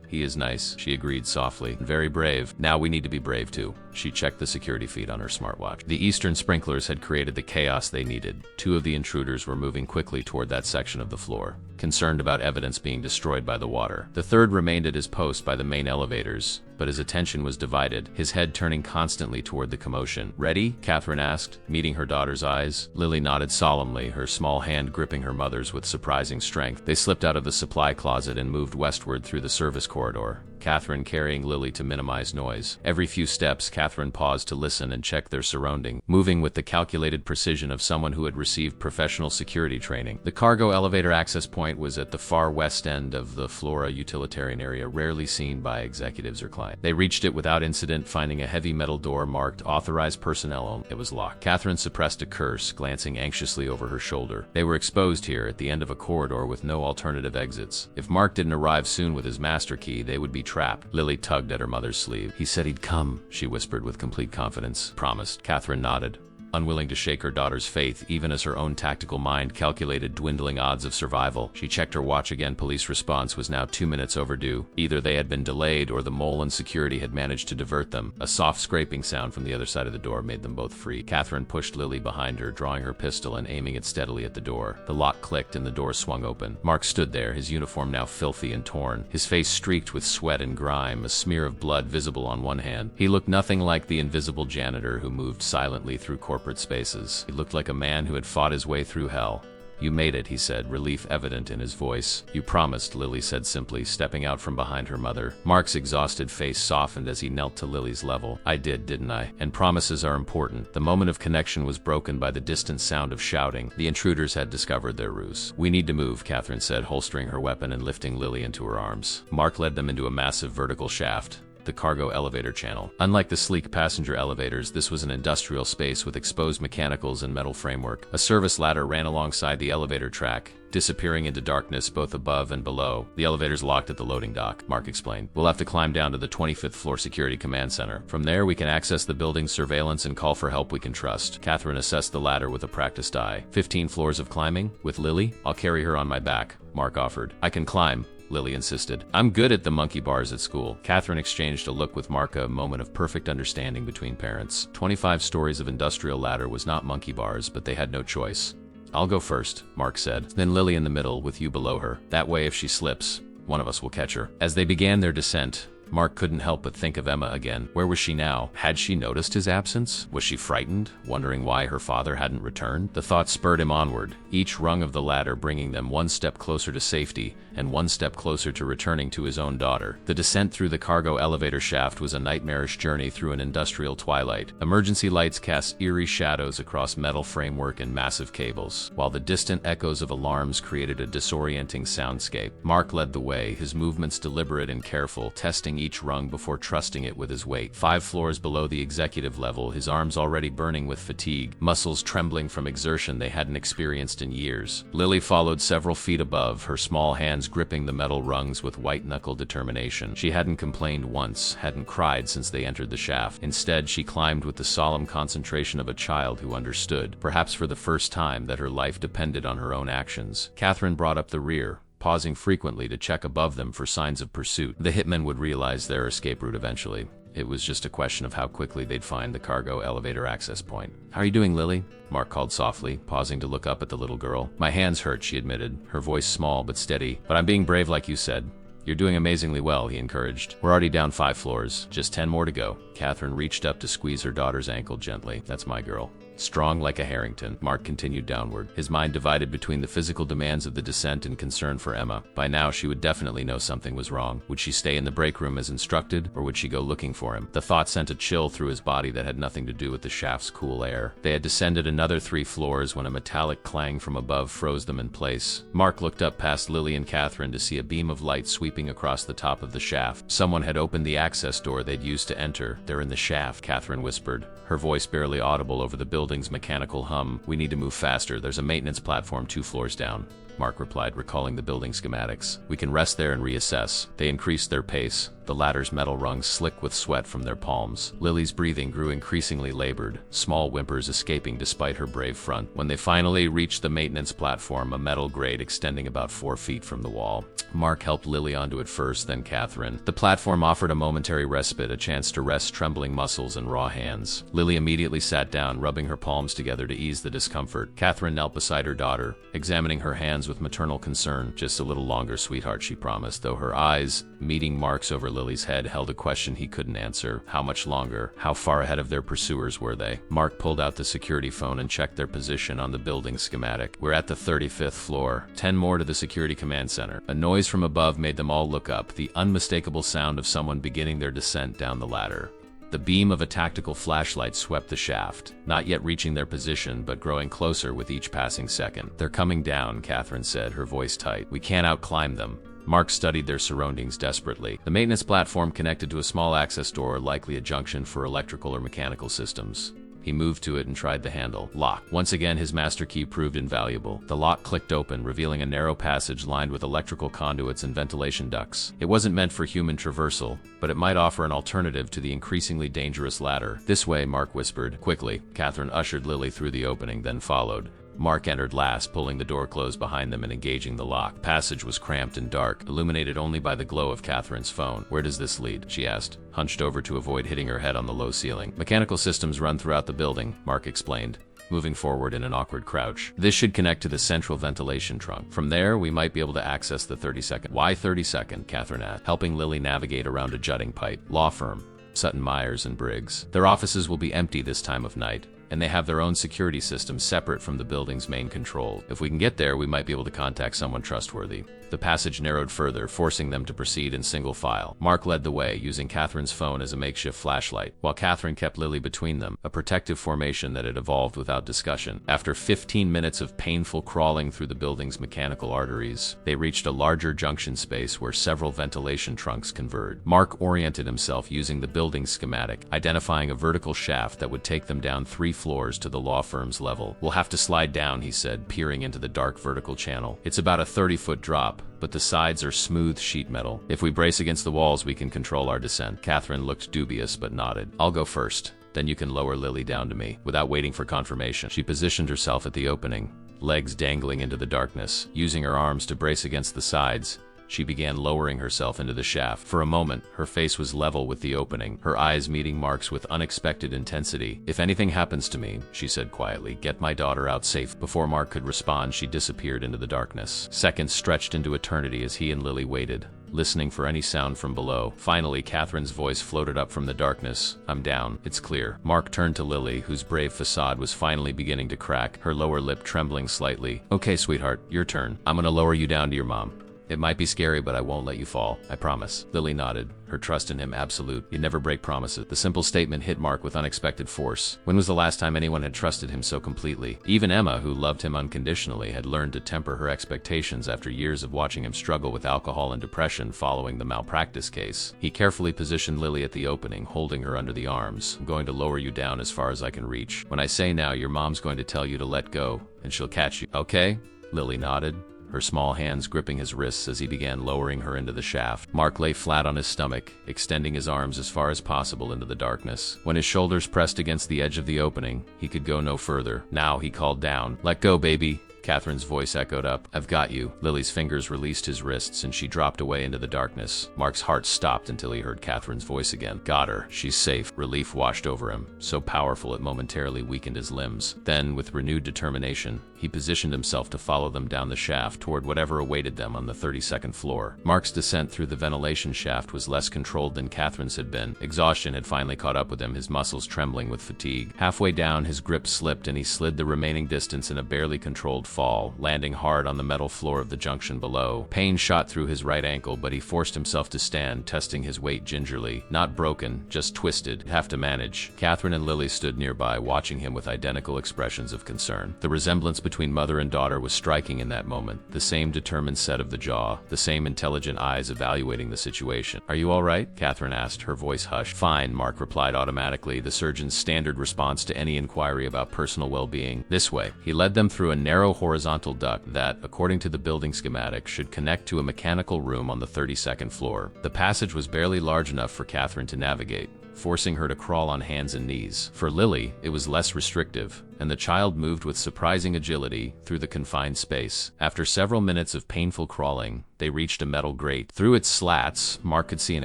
[SPEAKER 1] he is nice," she agreed softly. "Very brave. Now we need to be brave too." She checked the security feed on her smartwatch. The eastern sprinklers had created the chaos they needed. 2 of the intruders were moving quickly toward that section of the floor, concerned about evidence being destroyed by the water. The third remained at his post by the main elevators, but his attention was divided, his head turning constantly toward the commotion. "Ready?" Catherine asked, meeting her daughter's eyes. Lily nodded solemnly, her small hand gripping her mother's with surprising strength. They slipped out of the supply closet and moved westward through the service corridor. Catherine carrying Lily to minimize noise. Every few steps, Catherine paused to listen and check their surrounding, moving with the calculated precision of someone who had received professional security training. The cargo elevator access point was at the far west end of the Flora utilitarian area, rarely seen by executives or clients. They reached it without incident, finding a heavy metal door marked authorized personnel only. It was locked. Catherine suppressed a curse, glancing anxiously over her shoulder. They were exposed here at the end of a corridor with no alternative exits. If Mark didn't arrive soon with his master key, they would be trapped. Lily tugged at her mother's sleeve. "He said he'd come," she whispered with complete confidence. "Promised." Catherine nodded, unwilling to shake her daughter's faith, even as her own tactical mind calculated dwindling odds of survival. She checked her watch again. Police response was now 2 minutes overdue. Either they had been delayed or the mole and security had managed to divert them. A soft scraping sound from the other side of the door made them both free. Catherine pushed Lily behind her, drawing her pistol and aiming it steadily at the door. The lock clicked and the door swung open. Mark stood there, his uniform now filthy and torn, his face streaked with sweat and grime, a smear of blood visible on one hand. He looked nothing like the invisible janitor who moved silently through corporate spaces. He looked like a man who had fought his way through hell. "You made it," he said, relief evident in his voice. "You promised," Lily said simply, stepping out from behind her mother. Mark's exhausted face softened as he knelt to Lily's level. "I did, didn't I? And promises are important." The moment of connection was broken by the distant sound of shouting. The intruders had discovered their ruse. "We need to move," Catherine said, holstering her weapon and lifting Lily into her arms. Mark led them into a massive vertical shaft, the cargo elevator channel. Unlike the sleek passenger elevators, this was an industrial space with exposed mechanicals and metal framework. A service ladder ran alongside the elevator track, disappearing into darkness both above and below. "The elevator's locked at the loading dock," Mark explained. "We'll have to climb down to the 25th floor security command center. From there, we can access the building's surveillance and call for help we can trust." Catherine assessed the ladder with a practiced eye. 15 floors of climbing? With Lily? "I'll carry her on my back," Mark offered. "I can climb," Lily insisted. "I'm good at the monkey bars at school." Catherine exchanged a look with Mark, a moment of perfect understanding between parents. 25 stories of industrial ladder was not monkey bars, but they had no choice. "I'll go first," Mark said. "Then Lily in the middle, with you below her. That way, if she slips, one of us will catch her." As they began their descent, Mark couldn't help but think of Emma again. Where was she now? Had she noticed his absence? Was she frightened, wondering why her father hadn't returned? The thought spurred him onward, each rung of the ladder bringing them one step closer to safety and one step closer to returning to his own daughter. The descent through the cargo elevator shaft was a nightmarish journey through an industrial twilight. Emergency lights cast eerie shadows across metal framework and massive cables, while the distant echoes of alarms created a disorienting soundscape. Mark led the way, his movements deliberate and careful, testing each rung before trusting it with his weight. 5 floors below the executive level, his arms already burning with fatigue, muscles trembling from exertion they hadn't experienced in years. Lily followed several feet above, her small hands gripping the metal rungs with white-knuckle determination. She hadn't complained once, hadn't cried since they entered the shaft. Instead, she climbed with the solemn concentration of a child who understood, perhaps for the first time, that her life depended on her own actions. Catherine brought up the rear, pausing frequently to check above them for signs of pursuit. The hitmen would realize their escape route eventually. It was just a question of how quickly they'd find the cargo elevator access point. "How are you doing, Lily?" Mark called softly, pausing to look up at the little girl. "My hands hurt," she admitted, her voice small but steady. "But I'm being brave like you said." "You're doing amazingly well," he encouraged. "We're already down 5 floors. Just 10 more to go." Catherine reached up to squeeze her daughter's ankle gently. "That's my girl. Strong like a Harrington." Mark continued downward, his mind divided between the physical demands of the descent and concern for Emma. By now, she would definitely know something was wrong. Would she stay in the break room as instructed, or would she go looking for him? The thought sent a chill through his body that had nothing to do with the shaft's cool air. They had descended another 3 floors when a metallic clang from above froze them in place. Mark looked up past Lily and Catherine to see a beam of light sweeping across the top of the shaft. Someone had opened the access door they'd used to enter. "They're in the shaft," Catherine whispered, her voice barely audible over the building's mechanical hum. "We need to move faster. There's a maintenance platform 2 floors down." Mark replied, recalling the building schematics. "We can rest there and reassess." They increased their pace, the ladder's metal rungs slick with sweat from their palms. Lily's breathing grew increasingly labored, small whimpers escaping despite her brave front. When they finally reached the maintenance platform, a metal grate extending about 4 feet from the wall, Mark helped Lily onto it first, then Catherine. The platform offered a momentary respite, a chance to rest trembling muscles and raw hands. Lily immediately sat down, rubbing her palms together to ease the discomfort. Catherine knelt beside her daughter, examining her hands hands with maternal concern. Just a little longer, sweetheart, she promised, though her eyes, meeting Mark's over Lily's head, held a question he couldn't answer. How much longer? How far ahead of their pursuers were they? Mark pulled out the security phone and checked their position on the building schematic. We're at the 35th floor. 10 more to the security command center. A noise from above made them all look up, the unmistakable sound of someone beginning their descent down the ladder. The beam of a tactical flashlight swept the shaft, not yet reaching their position, but growing closer with each passing second. They're coming down, Catherine said, her voice tight. We can't outclimb them. Mark studied their surroundings desperately. The maintenance platform connected to a small access door, likely a junction for electrical or mechanical systems. He moved to it and tried the handle. Lock. Once again, his master key proved invaluable. The lock clicked open, revealing a narrow passage lined with electrical conduits and ventilation ducts. It wasn't meant for human traversal, but it might offer an alternative to the increasingly dangerous ladder. This way, Mark whispered. Quickly, Catherine ushered Lily through the opening, then followed. Mark entered last, pulling the door closed behind them and engaging the lock. The passage was cramped and dark, illuminated only by the glow of Catherine's phone. Where does this lead? She asked, hunched over to avoid hitting her head on the low ceiling. Mechanical systems run throughout the building, Mark explained, moving forward in an awkward crouch. This should connect to the central ventilation trunk. From there, we might be able to access the 32nd. Why 32nd? Catherine asked, helping Lily navigate around a jutting pipe. Law firm. Sutton Myers and Briggs. Their offices will be empty this time of night, and they have their own security system separate from the building's main control. If we can get there, we might be able to contact someone trustworthy. The passage narrowed further, forcing them to proceed in single file. Mark led the way, using Catherine's phone as a makeshift flashlight, while Catherine kept Lily between them, a protective formation that had evolved without discussion. After 15 minutes of painful crawling through the building's mechanical arteries, they reached a larger junction space where several ventilation trunks converged. Mark oriented himself using the building schematic, identifying a vertical shaft that would take them down 3 floors to the law firm's level. We'll have to slide down, he said, peering into the dark vertical channel. It's about a 30-foot drop, but the sides are smooth sheet metal. If we brace against the walls, we can control our descent. Catherine looked dubious but nodded. I'll go first. Then you can lower Lily down to me. Without waiting for confirmation, she positioned herself at the opening, legs dangling into the darkness. Using her arms to brace against the sides, she began lowering herself into the shaft. For a moment, her face was level with the opening, her eyes meeting Mark's with unexpected intensity. If anything happens to me, she said quietly, get my daughter out safe. Before Mark could respond, she disappeared into the darkness. Seconds stretched into eternity as he and Lily waited, listening for any sound from below. Finally, Catherine's voice floated up from the darkness. I'm down. It's clear. Mark turned to Lily, whose brave facade was finally beginning to crack, her lower lip trembling slightly. Okay, sweetheart, your turn. I'm gonna lower you down to your mom. It might be scary, but I won't let you fall. I promise. Lily nodded, her trust in him absolute. He'd never break promises. The simple statement hit Mark with unexpected force. When was the last time anyone had trusted him so completely? Even Emma, who loved him unconditionally, had learned to temper her expectations after years of watching him struggle with alcohol and depression following the malpractice case. He carefully positioned Lily at the opening, holding her under the arms. I'm going to lower you down as far as I can reach. When I say now, your mom's going to tell you to let go, and she'll catch you. Okay? Lily nodded, her small hands gripping his wrists as he began lowering her into the shaft. Mark lay flat on his stomach, extending his arms as far as possible into the darkness. When his shoulders pressed against the edge of the opening, he could go no further. Now he called down, "Let go, baby." Catherine's voice echoed up. I've got you. Lily's fingers released his wrists and she dropped away into the darkness. Mark's heart stopped until he heard Catherine's voice again. Got her. She's safe. Relief washed over him, so powerful it momentarily weakened his limbs. Then, with renewed determination, he positioned himself to follow them down the shaft toward whatever awaited them on the 32nd floor. Mark's descent through the ventilation shaft was less controlled than Catherine's had been. Exhaustion had finally caught up with him, his muscles trembling with fatigue. Halfway down, his grip slipped and he slid the remaining distance in a barely controlled fall, landing hard on the metal floor of the junction below. Pain shot through his right ankle, but he forced himself to stand, testing his weight gingerly. Not broken, just twisted. Have to manage. Catherine and Lily stood nearby, watching him with identical expressions of concern. The resemblance between mother and daughter was striking in that moment. The same determined set of the jaw, the same intelligent eyes evaluating the situation. Are you all right? Catherine asked, her voice hushed. Fine, Mark replied automatically, the surgeon's standard response to any inquiry about personal well-being. This way. He led them through a narrow horizontal duct that, according to the building schematic, should connect to a mechanical room on the 32nd floor. The passage was barely large enough for Catherine to navigate, forcing her to crawl on hands and knees. For Lily, it was less restrictive, and the child moved with surprising agility through the confined space. After several minutes of painful crawling, they reached a metal grate. Through its slats, Mark could see an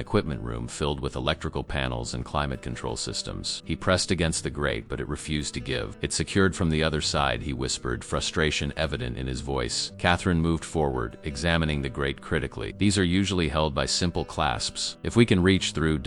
[SPEAKER 1] equipment room filled with electrical panels and climate control systems. He pressed against the grate, but it refused to give. "It's secured from the other side," he whispered, frustration evident in his voice. Catherine moved forward, examining the grate critically. "These are usually held by simple clasps. If we can reach through ...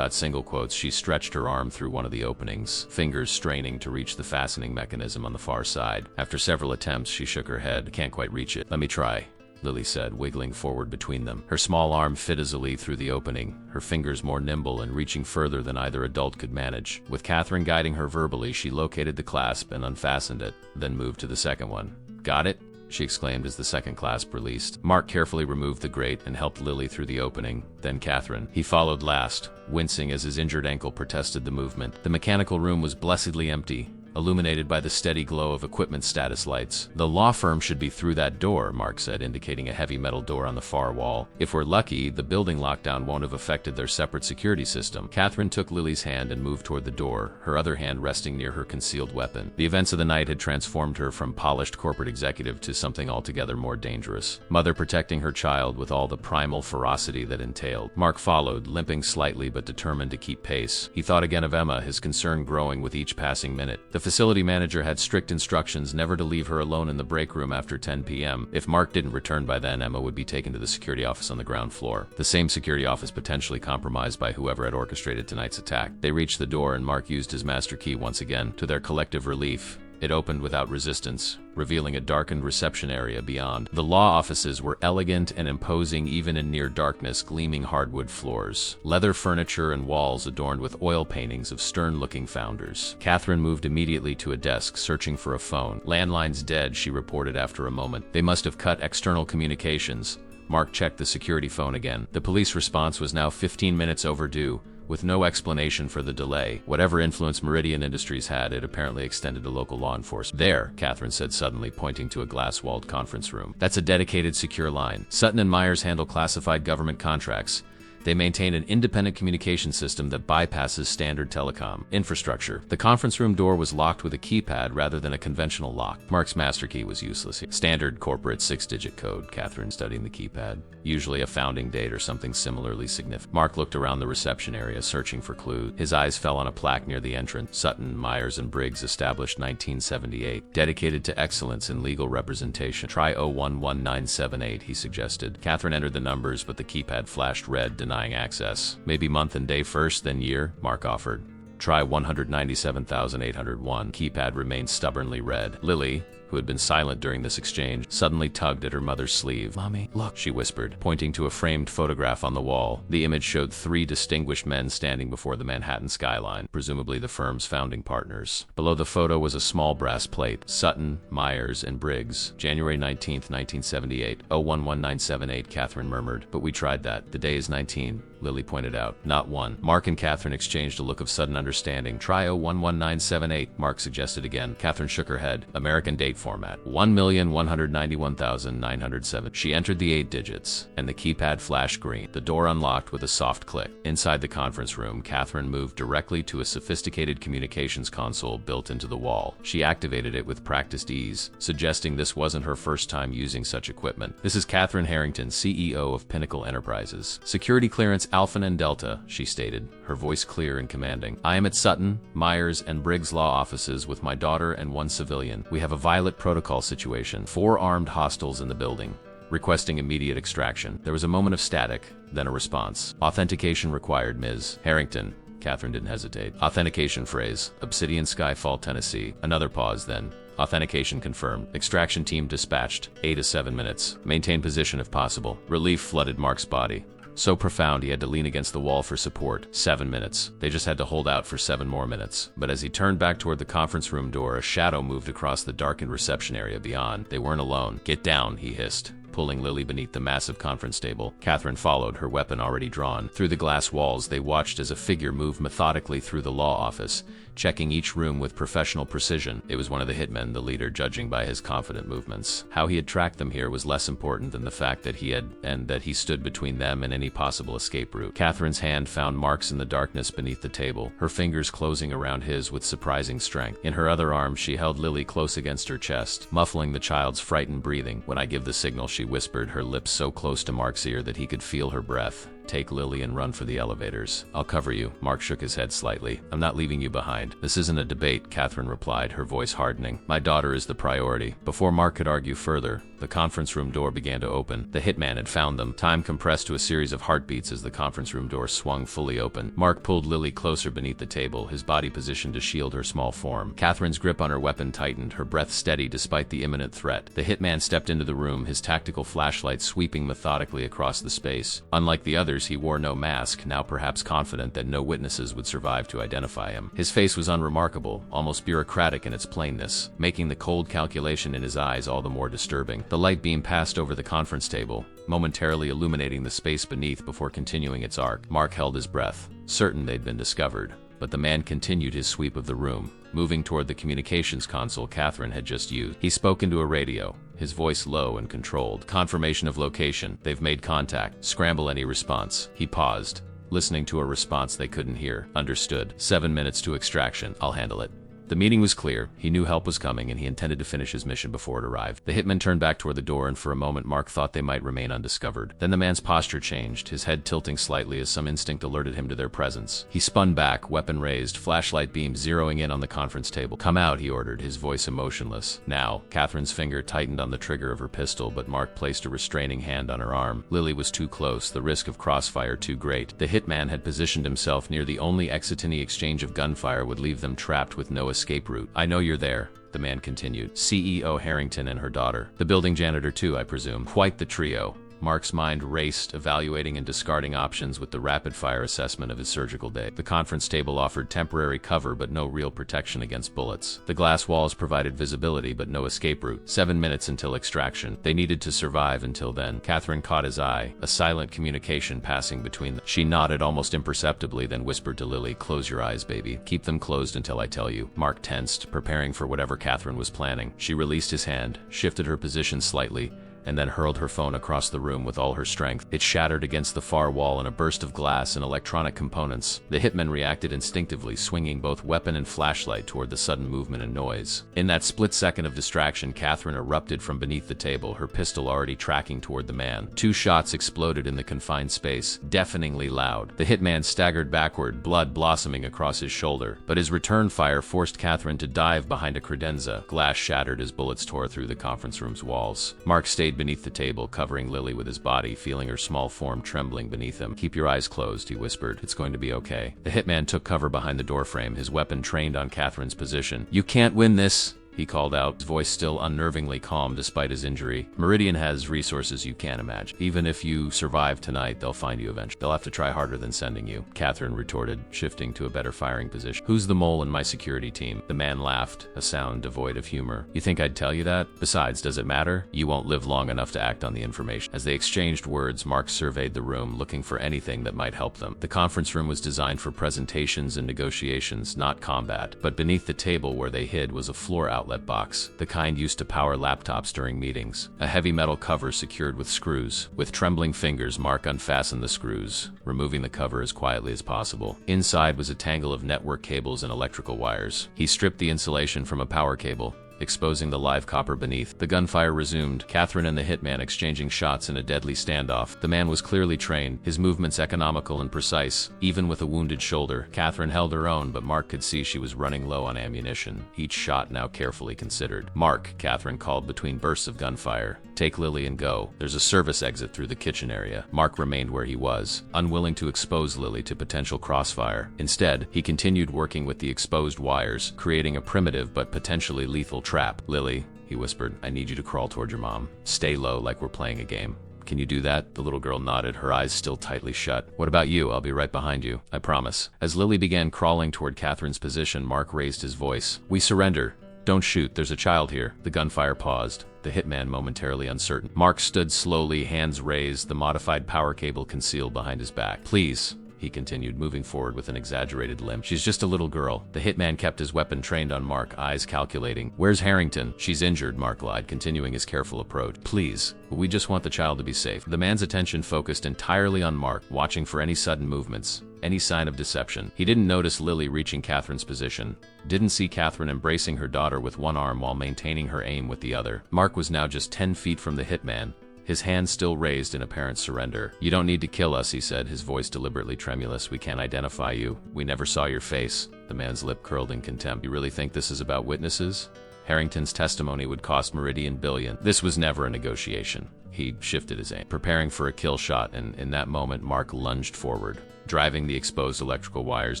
[SPEAKER 1] single quotes." She stretched her arm through one of the openings, fingers straining to reach the fastening mechanism on the far side. After several attempts, she shook her head. "Can't quite reach it." "Let me try," Lily said, wiggling forward between them. Her small arm fit easily through the opening, her fingers more nimble and reaching further than either adult could manage. With Catherine guiding her verbally, she located the clasp and unfastened it, then moved to the second one. "Got it?" she exclaimed as the second clasp released. Mark carefully removed the grate and helped Lily through the opening, then Catherine. He followed last, wincing as his injured ankle protested the movement. The mechanical room was blessedly empty, illuminated by the steady glow of equipment status lights. "The law firm should be through that door," Mark said, indicating a heavy metal door on the far wall. "If we're lucky, the building lockdown won't have affected their separate security system." Catherine took Lily's hand and moved toward the door, her other hand resting near her concealed weapon. The events of the night had transformed her from polished corporate executive to something altogether more dangerous. Mother protecting her child with all the primal ferocity that entailed. Mark followed, limping slightly but determined to keep pace. He thought again of Emma, his concern growing with each passing minute. The facility manager had strict instructions never to leave her alone in the break room after 10 p.m. If Mark didn't return by then, Emma would be taken to the security office on the ground floor. The same security office potentially compromised by whoever had orchestrated tonight's attack. They reached the door and Mark used his master key once again. To their collective relief, it opened without resistance, revealing a darkened reception area beyond. The law offices were elegant and imposing even in near darkness, gleaming hardwood floors, leather furniture and walls adorned with oil paintings of stern-looking founders. Catherine moved immediately to a desk, searching for a phone. "Landline's dead," she reported after a moment. "They must have cut external communications." Mark checked the security phone again. The police response was now 15 minutes overdue, with no explanation for the delay. Whatever influence Meridian Industries had, it apparently extended to local law enforcement. "There," Catherine said suddenly, pointing to a glass-walled conference room. "That's a dedicated secure line. Sutton and Myers handle classified government contracts. They maintain an independent communication system that bypasses standard telecom infrastructure." The conference room door was locked with a keypad rather than a conventional lock. Mark's master key was useless here. "Standard corporate 6-digit code," Catherine studying the keypad. "Usually a founding date or something similarly significant." Mark looked around the reception area, searching for clues. His eyes fell on a plaque near the entrance. "Sutton, Myers and Briggs, established 1978. Dedicated to excellence in legal representation. Try 011978, he suggested. Catherine entered the numbers, but the keypad flashed red, denying access. "Maybe month and day first, then year," Mark offered. "Try 197,801. Keypad remained stubbornly red. Lily, who had been silent during this exchange, suddenly tugged at her mother's sleeve. "Mommy, look," she whispered, pointing to a framed photograph on the wall. The image showed 3 distinguished men standing before the Manhattan skyline, presumably the firm's founding partners. Below the photo was a small brass plate. "Sutton, Myers, and Briggs, January 19th, 1978. 011978, Catherine murmured. "But we tried that. The day is 19. Lily pointed out. "Not one." Mark and Catherine exchanged a look of sudden understanding. "Try 011978, Mark suggested again. Catherine shook her head. "American date format. 1,191,907. She entered the 8 digits, and the keypad flashed green. The door unlocked with a soft click. Inside the conference room, Catherine moved directly to a sophisticated communications console built into the wall. She activated it with practiced ease, suggesting this wasn't her first time using such equipment. "This is Catherine Harrington, CEO of Pinnacle Enterprises. Security clearance Alpha and Delta," she stated, her voice clear and commanding. "I am at Sutton, Myers, and Briggs law offices with my daughter and 1 civilian. We have a violent protocol situation. 4 armed hostiles in the building, requesting immediate extraction." There was a moment of static, then a response. "Authentication required, Ms. Harrington." Catherine didn't hesitate. "Authentication phrase, Obsidian Skyfall, Tennessee." Another pause, then. "Authentication confirmed. Extraction team dispatched. 8 to 7 minutes. Maintain position if possible." Relief flooded Mark's body. So profound he had to lean against the wall for support. 7 minutes. They just had to hold out for 7 more minutes. But as he turned back toward the conference room door, a shadow moved across the darkened reception area beyond. They weren't alone. "Get down," he hissed, pulling Lily beneath the massive conference table. Catherine followed, her weapon already drawn. Through the glass walls, they watched as a figure moved methodically through the law office, checking each room with professional precision. It was one of the hitmen, the leader, judging by his confident movements. How he had tracked them here was less important than the fact that he stood between them and any possible escape route. Catherine's hand found marks in the darkness beneath the table, her fingers closing around his with surprising strength. In her other arm, she held Lily close against her chest, muffling the child's frightened breathing. When I give the signal, she whispered, her lips so close to Mark's ear that he could feel her breath. Take Lily and run for the elevators. I'll cover you. Mark shook his head slightly. I'm not leaving you behind. This isn't a debate, Catherine replied, her voice hardening. My daughter is the priority. Before Mark could argue further, the conference room door began to open. The hitman had found them. Time compressed to a series of heartbeats as the conference room door swung fully open. Mark pulled Lily closer beneath the table, his body positioned to shield her small form. Catherine's grip on her weapon tightened, her breath steady despite the imminent threat. The hitman stepped into the room, his tactical flashlight sweeping methodically across the space. Unlike the others, he wore no mask, now perhaps confident that no witnesses would survive to identify him. His face was unremarkable, almost bureaucratic in its plainness, making the cold calculation in his eyes all the more disturbing. The light beam passed over the conference table, momentarily illuminating the space beneath before continuing its arc. Mark held his breath, certain they'd been discovered. But the man continued his sweep of the room, moving toward the communications console Catherine had just used. He spoke into a radio, his voice low and controlled. Confirmation of location. They've made contact. Scramble any response. He paused, listening to a response they couldn't hear. Understood. 7 minutes to extraction. I'll handle it. The meeting was clear. He knew help was coming, and he intended to finish his mission before it arrived. The hitman turned back toward the door, and for a moment Mark thought they might remain undiscovered. Then the man's posture changed, his head tilting slightly as some instinct alerted him to their presence. He spun back, weapon raised, flashlight beam zeroing in on the conference table. Come out, he ordered, his voice emotionless. Now. Catherine's finger tightened on the trigger of her pistol, but Mark placed a restraining hand on her arm. Lily was too close, the risk of crossfire too great. The hitman had positioned himself near the only exit any exchange of gunfire would leave them trapped with no escape route. I know you're there, the man continued. CEO Harrington and her daughter. The building janitor too, I presume. Quite the trio. Mark's mind raced, evaluating and discarding options with the rapid-fire assessment of his surgical day. The conference table offered temporary cover but no real protection against bullets. The glass walls provided visibility but no escape route. 7 minutes until extraction. They needed to survive until then. Catherine caught his eye, a silent communication passing between them. She nodded almost imperceptibly, then whispered to Lily, close your eyes, baby. Keep them closed until I tell you. Mark tensed, preparing for whatever Catherine was planning. She released his hand, shifted her position slightly, and then hurled her phone across the room with all her strength. It shattered against the far wall in a burst of glass and electronic components. The hitman reacted instinctively, swinging both weapon and flashlight toward the sudden movement and noise. In that split second of distraction, Catherine erupted from beneath the table, her pistol already tracking toward the man. 2 shots exploded in the confined space, deafeningly loud. The hitman staggered backward, blood blossoming across his shoulder, but his return fire forced Catherine to dive behind a credenza. Glass shattered as bullets tore through the conference room's walls. Mark stayed beneath the table, covering Lily with his body, feeling her small form trembling beneath him. Keep your eyes closed, he whispered. It's going to be okay. The hitman took cover behind the doorframe, his weapon trained on Catherine's position. You can't win this, he called out, his voice still unnervingly calm despite his injury. Meridian has resources you can't imagine. Even if you survive tonight, they'll find you eventually. They'll have to try harder than sending you, Catherine retorted, shifting to a better firing position. Who's the mole in my security team? The man laughed, a sound devoid of humor. You think I'd tell you that? Besides, does it matter? You won't live long enough to act on the information. As they exchanged words, Mark surveyed the room, looking for anything that might help them. The conference room was designed for presentations and negotiations, not combat. But beneath the table where they hid was a floor outlet box, the kind used to power laptops during meetings. A heavy metal cover secured with screws. With trembling fingers, Mark unfastened the screws, removing the cover as quietly as possible. Inside was a tangle of network cables and electrical wires. He stripped the insulation from a power cable, exposing the live copper beneath. The gunfire resumed, Catherine and the hitman exchanging shots in a deadly standoff. The man was clearly trained, his movements economical and precise, even with a wounded shoulder. Catherine held her own, but Mark could see she was running low on ammunition, each shot now carefully considered. Mark, Catherine called between bursts of gunfire. Take Lily and go. There's a service exit through the kitchen area. Mark remained where he was, unwilling to expose Lily to potential crossfire. Instead, he continued working with the exposed wires, creating a primitive but potentially lethal trap. Lily, he whispered, I need you to crawl toward your mom. Stay low like we're playing a game. Can you do that? The little girl nodded, her eyes still tightly shut. What about you? I'll be right behind you. I promise. As Lily began crawling toward Catherine's position, Mark raised his voice. We surrender. Don't shoot. There's a child here. The gunfire paused, the hitman momentarily uncertain. Mark stood slowly, hands raised, the modified power cable concealed behind his back. Please. he continued, moving forward with an exaggerated limp. She's just a little girl. The hitman kept his weapon trained on Mark, eyes calculating. Where's Harrington? She's injured, Mark lied, continuing his careful approach. Please, we just want the child to be safe. The man's attention focused entirely on Mark, watching for any sudden movements, any sign of deception. He didn't notice Lily reaching Catherine's position, didn't see Catherine embracing her daughter with one arm while maintaining her aim with the other. Mark was now just 10 feet from the hitman, his hand still raised in apparent surrender. You don't need to kill us, he said, his voice deliberately tremulous. We can't identify you. We never saw your face. The man's lip curled in contempt. You really think this is about witnesses? Harrington's testimony would cost Meridian billion. This was never a negotiation. He shifted his aim, preparing for a kill shot, and in that moment, Mark lunged forward, driving the exposed electrical wires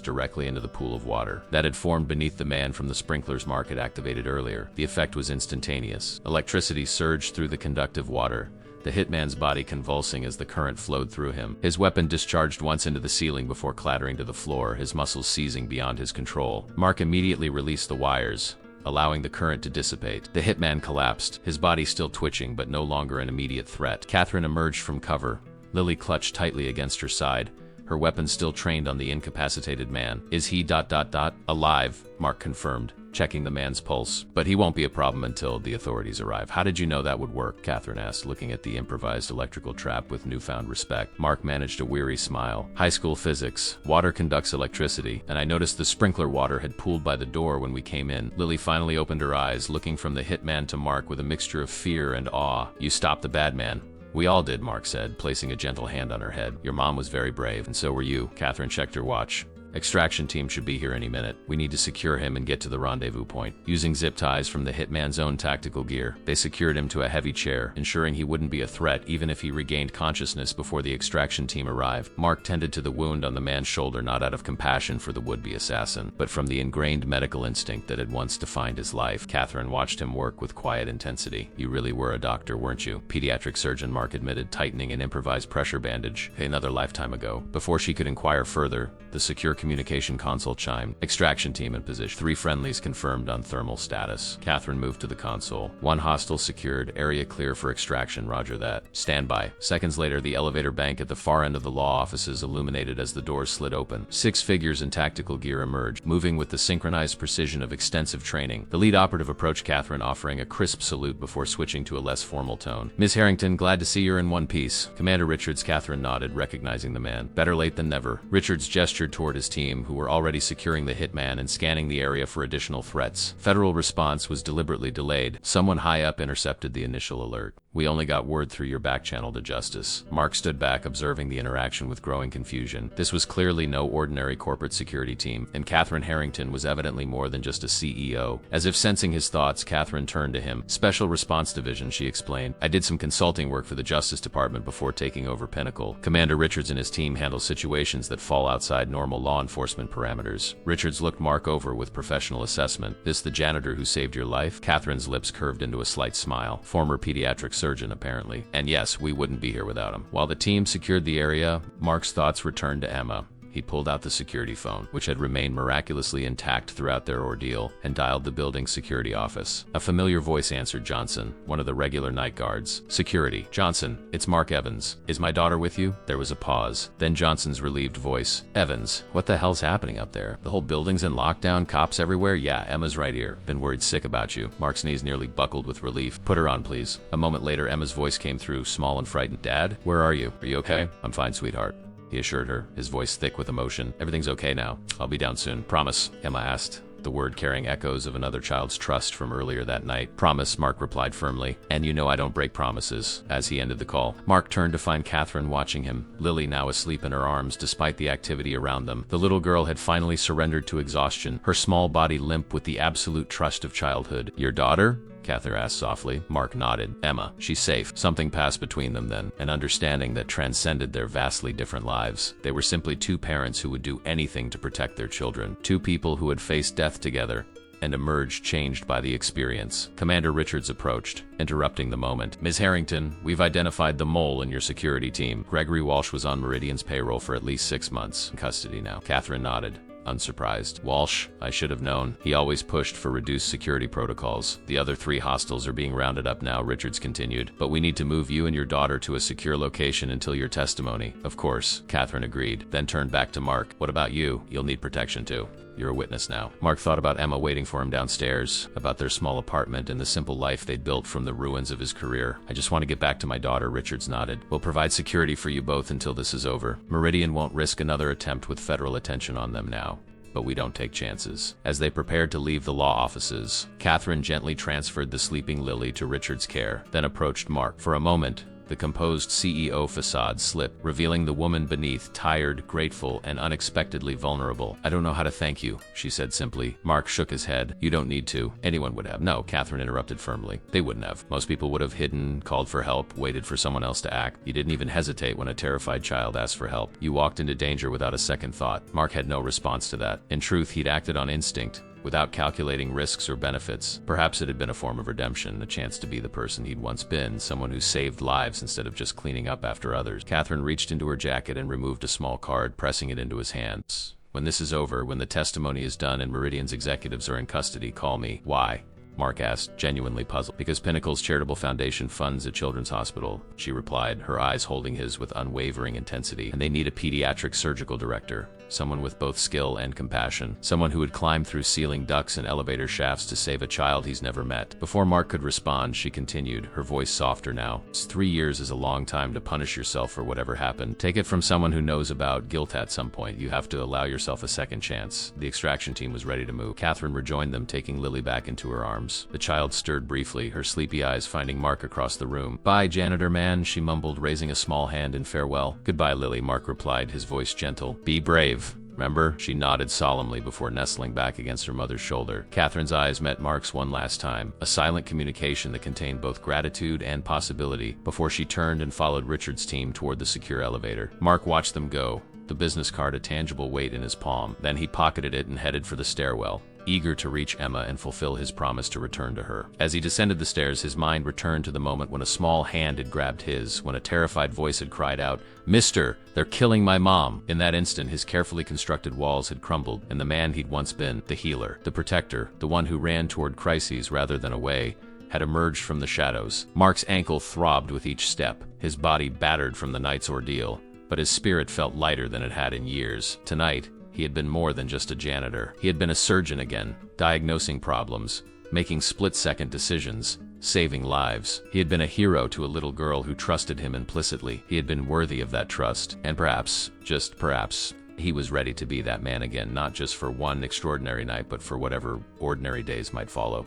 [SPEAKER 1] directly into the pool of water that had formed beneath the man from the sprinklers Mark had activated earlier. The effect was instantaneous. Electricity surged through the conductive water, the hitman's body convulsing as the current flowed through him. His weapon discharged once into the ceiling before clattering to the floor, his muscles seizing beyond his control. Mark immediately released the wires, allowing the current to dissipate. The hitman collapsed, his body still twitching but no longer an immediate threat. Catherine emerged from cover, Lily clutched tightly against her side, her weapon still trained on the incapacitated man. Is he ... alive? Mark confirmed, checking the man's pulse. But he won't be a problem until the authorities arrive. How did you know that would work? Catherine asked, looking at the improvised electrical trap with newfound respect. Mark managed a weary smile. High school physics. Water conducts electricity, and I noticed the sprinkler water had pooled by the door when we came in. Lily finally opened her eyes, looking from the hitman to Mark with a mixture of fear and awe. You stopped the bad man. We all did, Mark said, placing a gentle hand on her head. Your mom was very brave, and so were you. Catherine checked her watch. Extraction team should be here any minute. We need to secure him and get to the rendezvous point. Using zip ties from the hitman's own tactical gear, they secured him to a heavy chair, ensuring he wouldn't be a threat even if he regained consciousness before the extraction team arrived. Mark tended to the wound on the man's shoulder not out of compassion for the would-be assassin, but from the ingrained medical instinct that had once defined his life. Catherine watched him work with quiet intensity. You really were a doctor, weren't you? Pediatric surgeon, Mark admitted, tightening an improvised pressure bandage. Another lifetime ago. Before she could inquire further, the secure communication console chimed. Extraction team in position. 3 friendlies confirmed on thermal status. Catherine moved to the console. 1 hostile secured. Area clear for extraction. Roger that. Stand by. Seconds later, the elevator bank at the far end of the law offices illuminated as the doors slid open. 6 figures in tactical gear emerged, moving with the synchronized precision of extensive training. The lead operative approached Catherine, offering a crisp salute before switching to a less formal tone. Miss Harrington, glad to see you're in one piece. Commander Richards. Catherine nodded, recognizing the man. Better late than never. Richards gestured toward his team, who were already securing the hitman and scanning the area for additional threats. Federal response was deliberately delayed. Someone high up intercepted the initial alert. We only got word through your back channel to Justice. Mark stood back, observing the interaction with growing confusion. This was clearly no ordinary corporate security team, and Catherine Harrington was evidently more than just a CEO. As if sensing his thoughts, Catherine turned to him. Special Response Division, she explained. I did some consulting work for the Justice Department before taking over Pinnacle. Commander Richards and his team handle situations that fall outside normal law enforcement parameters. Richards looked Mark over with professional assessment. This the janitor who saved your life? Catherine's lips curved into a slight smile. Former pediatric surgeon, apparently. And yes, we wouldn't be here without him. While the team secured the area, Mark's thoughts returned to Emma. He pulled out the security phone, which had remained miraculously intact throughout their ordeal, and dialed the building's security office. A familiar voice answered. Johnson, one of the regular night guards. Security. Johnson, it's Mark Evans. Is my daughter with you? There was a pause. Then Johnson's relieved voice. Evans, what the hell's happening up there? The whole building's in lockdown, cops everywhere? Yeah, Emma's right here. Been worried sick about you. Mark's knees nearly buckled with relief. Put her on, please. A moment later, Emma's voice came through, small and frightened. Dad, where are you? Are you okay? I'm fine, sweetheart, he assured her, his voice thick with emotion. Everything's okay now. I'll be down soon. Promise? Emma asked, the word carrying echoes of another child's trust from earlier that night. Promise, Mark replied firmly. And you know I don't break promises. As he ended the call, Mark turned to find Catherine watching him, Lily now asleep in her arms despite the activity around them. The little girl had finally surrendered to exhaustion, her small body limp with the absolute trust of childhood. Your daughter? Catherine asked softly. Mark nodded. Emma, she's safe. Something passed between them then, an understanding that transcended their vastly different lives. They were simply 2 parents who would do anything to protect their children, 2 people who had faced death together and emerged changed by the experience. Commander Richards approached, interrupting the moment. Ms. Harrington, we've identified the mole in your security team. Gregory Walsh was on Meridian's payroll for at least 6 months. In custody now. Catherine nodded. unsurprised. Walsh, I should have known. He always pushed for reduced security protocols. The other 3 hostiles are being rounded up now, Richards continued. But we need to move you and your daughter to a secure location until your testimony. Of course, Catherine agreed, then turned back to Mark. What about you? You'll need protection too. You're a witness now. Mark thought about Emma waiting for him downstairs, about their small apartment and the simple life they'd built from the ruins of his career. I just want to get back to my daughter, Richards nodded. We'll provide security for you both until this is over. Meridian won't risk another attempt with federal attention on them now. But we don't take chances. As they prepared to leave the law offices, Catherine gently transferred the sleeping Lily to Richard's care, then approached Mark. For a moment, the composed CEO facade slipped, revealing the woman beneath, tired, grateful, and unexpectedly vulnerable. I don't know how to thank you, she said simply. Mark shook his head. You don't need to. Anyone would have. No, Catherine interrupted firmly. They wouldn't have. Most people would have hidden, called for help, waited for someone else to act. You didn't even hesitate when a terrified child asked for help. You walked into danger without a second thought. Mark had no response to that. In truth, he'd acted on instinct, without calculating risks or benefits. Perhaps it had been a form of redemption, a chance to be the person he'd once been, someone who saved lives instead of just cleaning up after others. Catherine reached into her jacket and removed a small card, pressing it into his hands. When this is over, when the testimony is done and Meridian's executives are in custody, call me. Why? Mark asked, genuinely puzzled. Because Pinnacle's charitable foundation funds a children's hospital, she replied, her eyes holding his with unwavering intensity. And they need a pediatric surgical director. Someone with both skill and compassion. Someone who would climb through ceiling ducts and elevator shafts to save a child he's never met. Before Mark could respond, she continued, her voice softer now. 3 years is a long time to punish yourself for whatever happened. Take it from someone who knows about guilt at some point. You have to allow yourself a second chance. The extraction team was ready to move. Catherine rejoined them, taking Lily back into her arms. The child stirred briefly, her sleepy eyes finding Mark across the room. Bye, janitor man, she mumbled, raising a small hand in farewell. Goodbye, Lily, Mark replied, his voice gentle. Be brave. Remember? She nodded solemnly before nestling back against her mother's shoulder. Catherine's eyes met Mark's one last time, a silent communication that contained both gratitude and possibility, before she turned and followed Richard's team toward the secure elevator. Mark watched them go, the business card a tangible weight in his palm. Then he pocketed it and headed for the stairwell, eager to reach Emma and fulfill his promise to return to her. As he descended the stairs, his mind returned to the moment when a small hand had grabbed his, when a terrified voice had cried out, "Mister, they're killing my mom!" In that instant, his carefully constructed walls had crumbled, and the man he'd once been, the healer, the protector, the one who ran toward crises rather than away, had emerged from the shadows. Mark's ankle throbbed with each step, his body battered from the night's ordeal, but his spirit felt lighter than it had in years. Tonight, he had been more than just a janitor. He had been a surgeon again, diagnosing problems, making split-second decisions, saving lives. He had been a hero to a little girl who trusted him implicitly. He had been worthy of that trust, and perhaps, just perhaps, he was ready to be that man again, not just for one extraordinary night, but for whatever ordinary days might follow.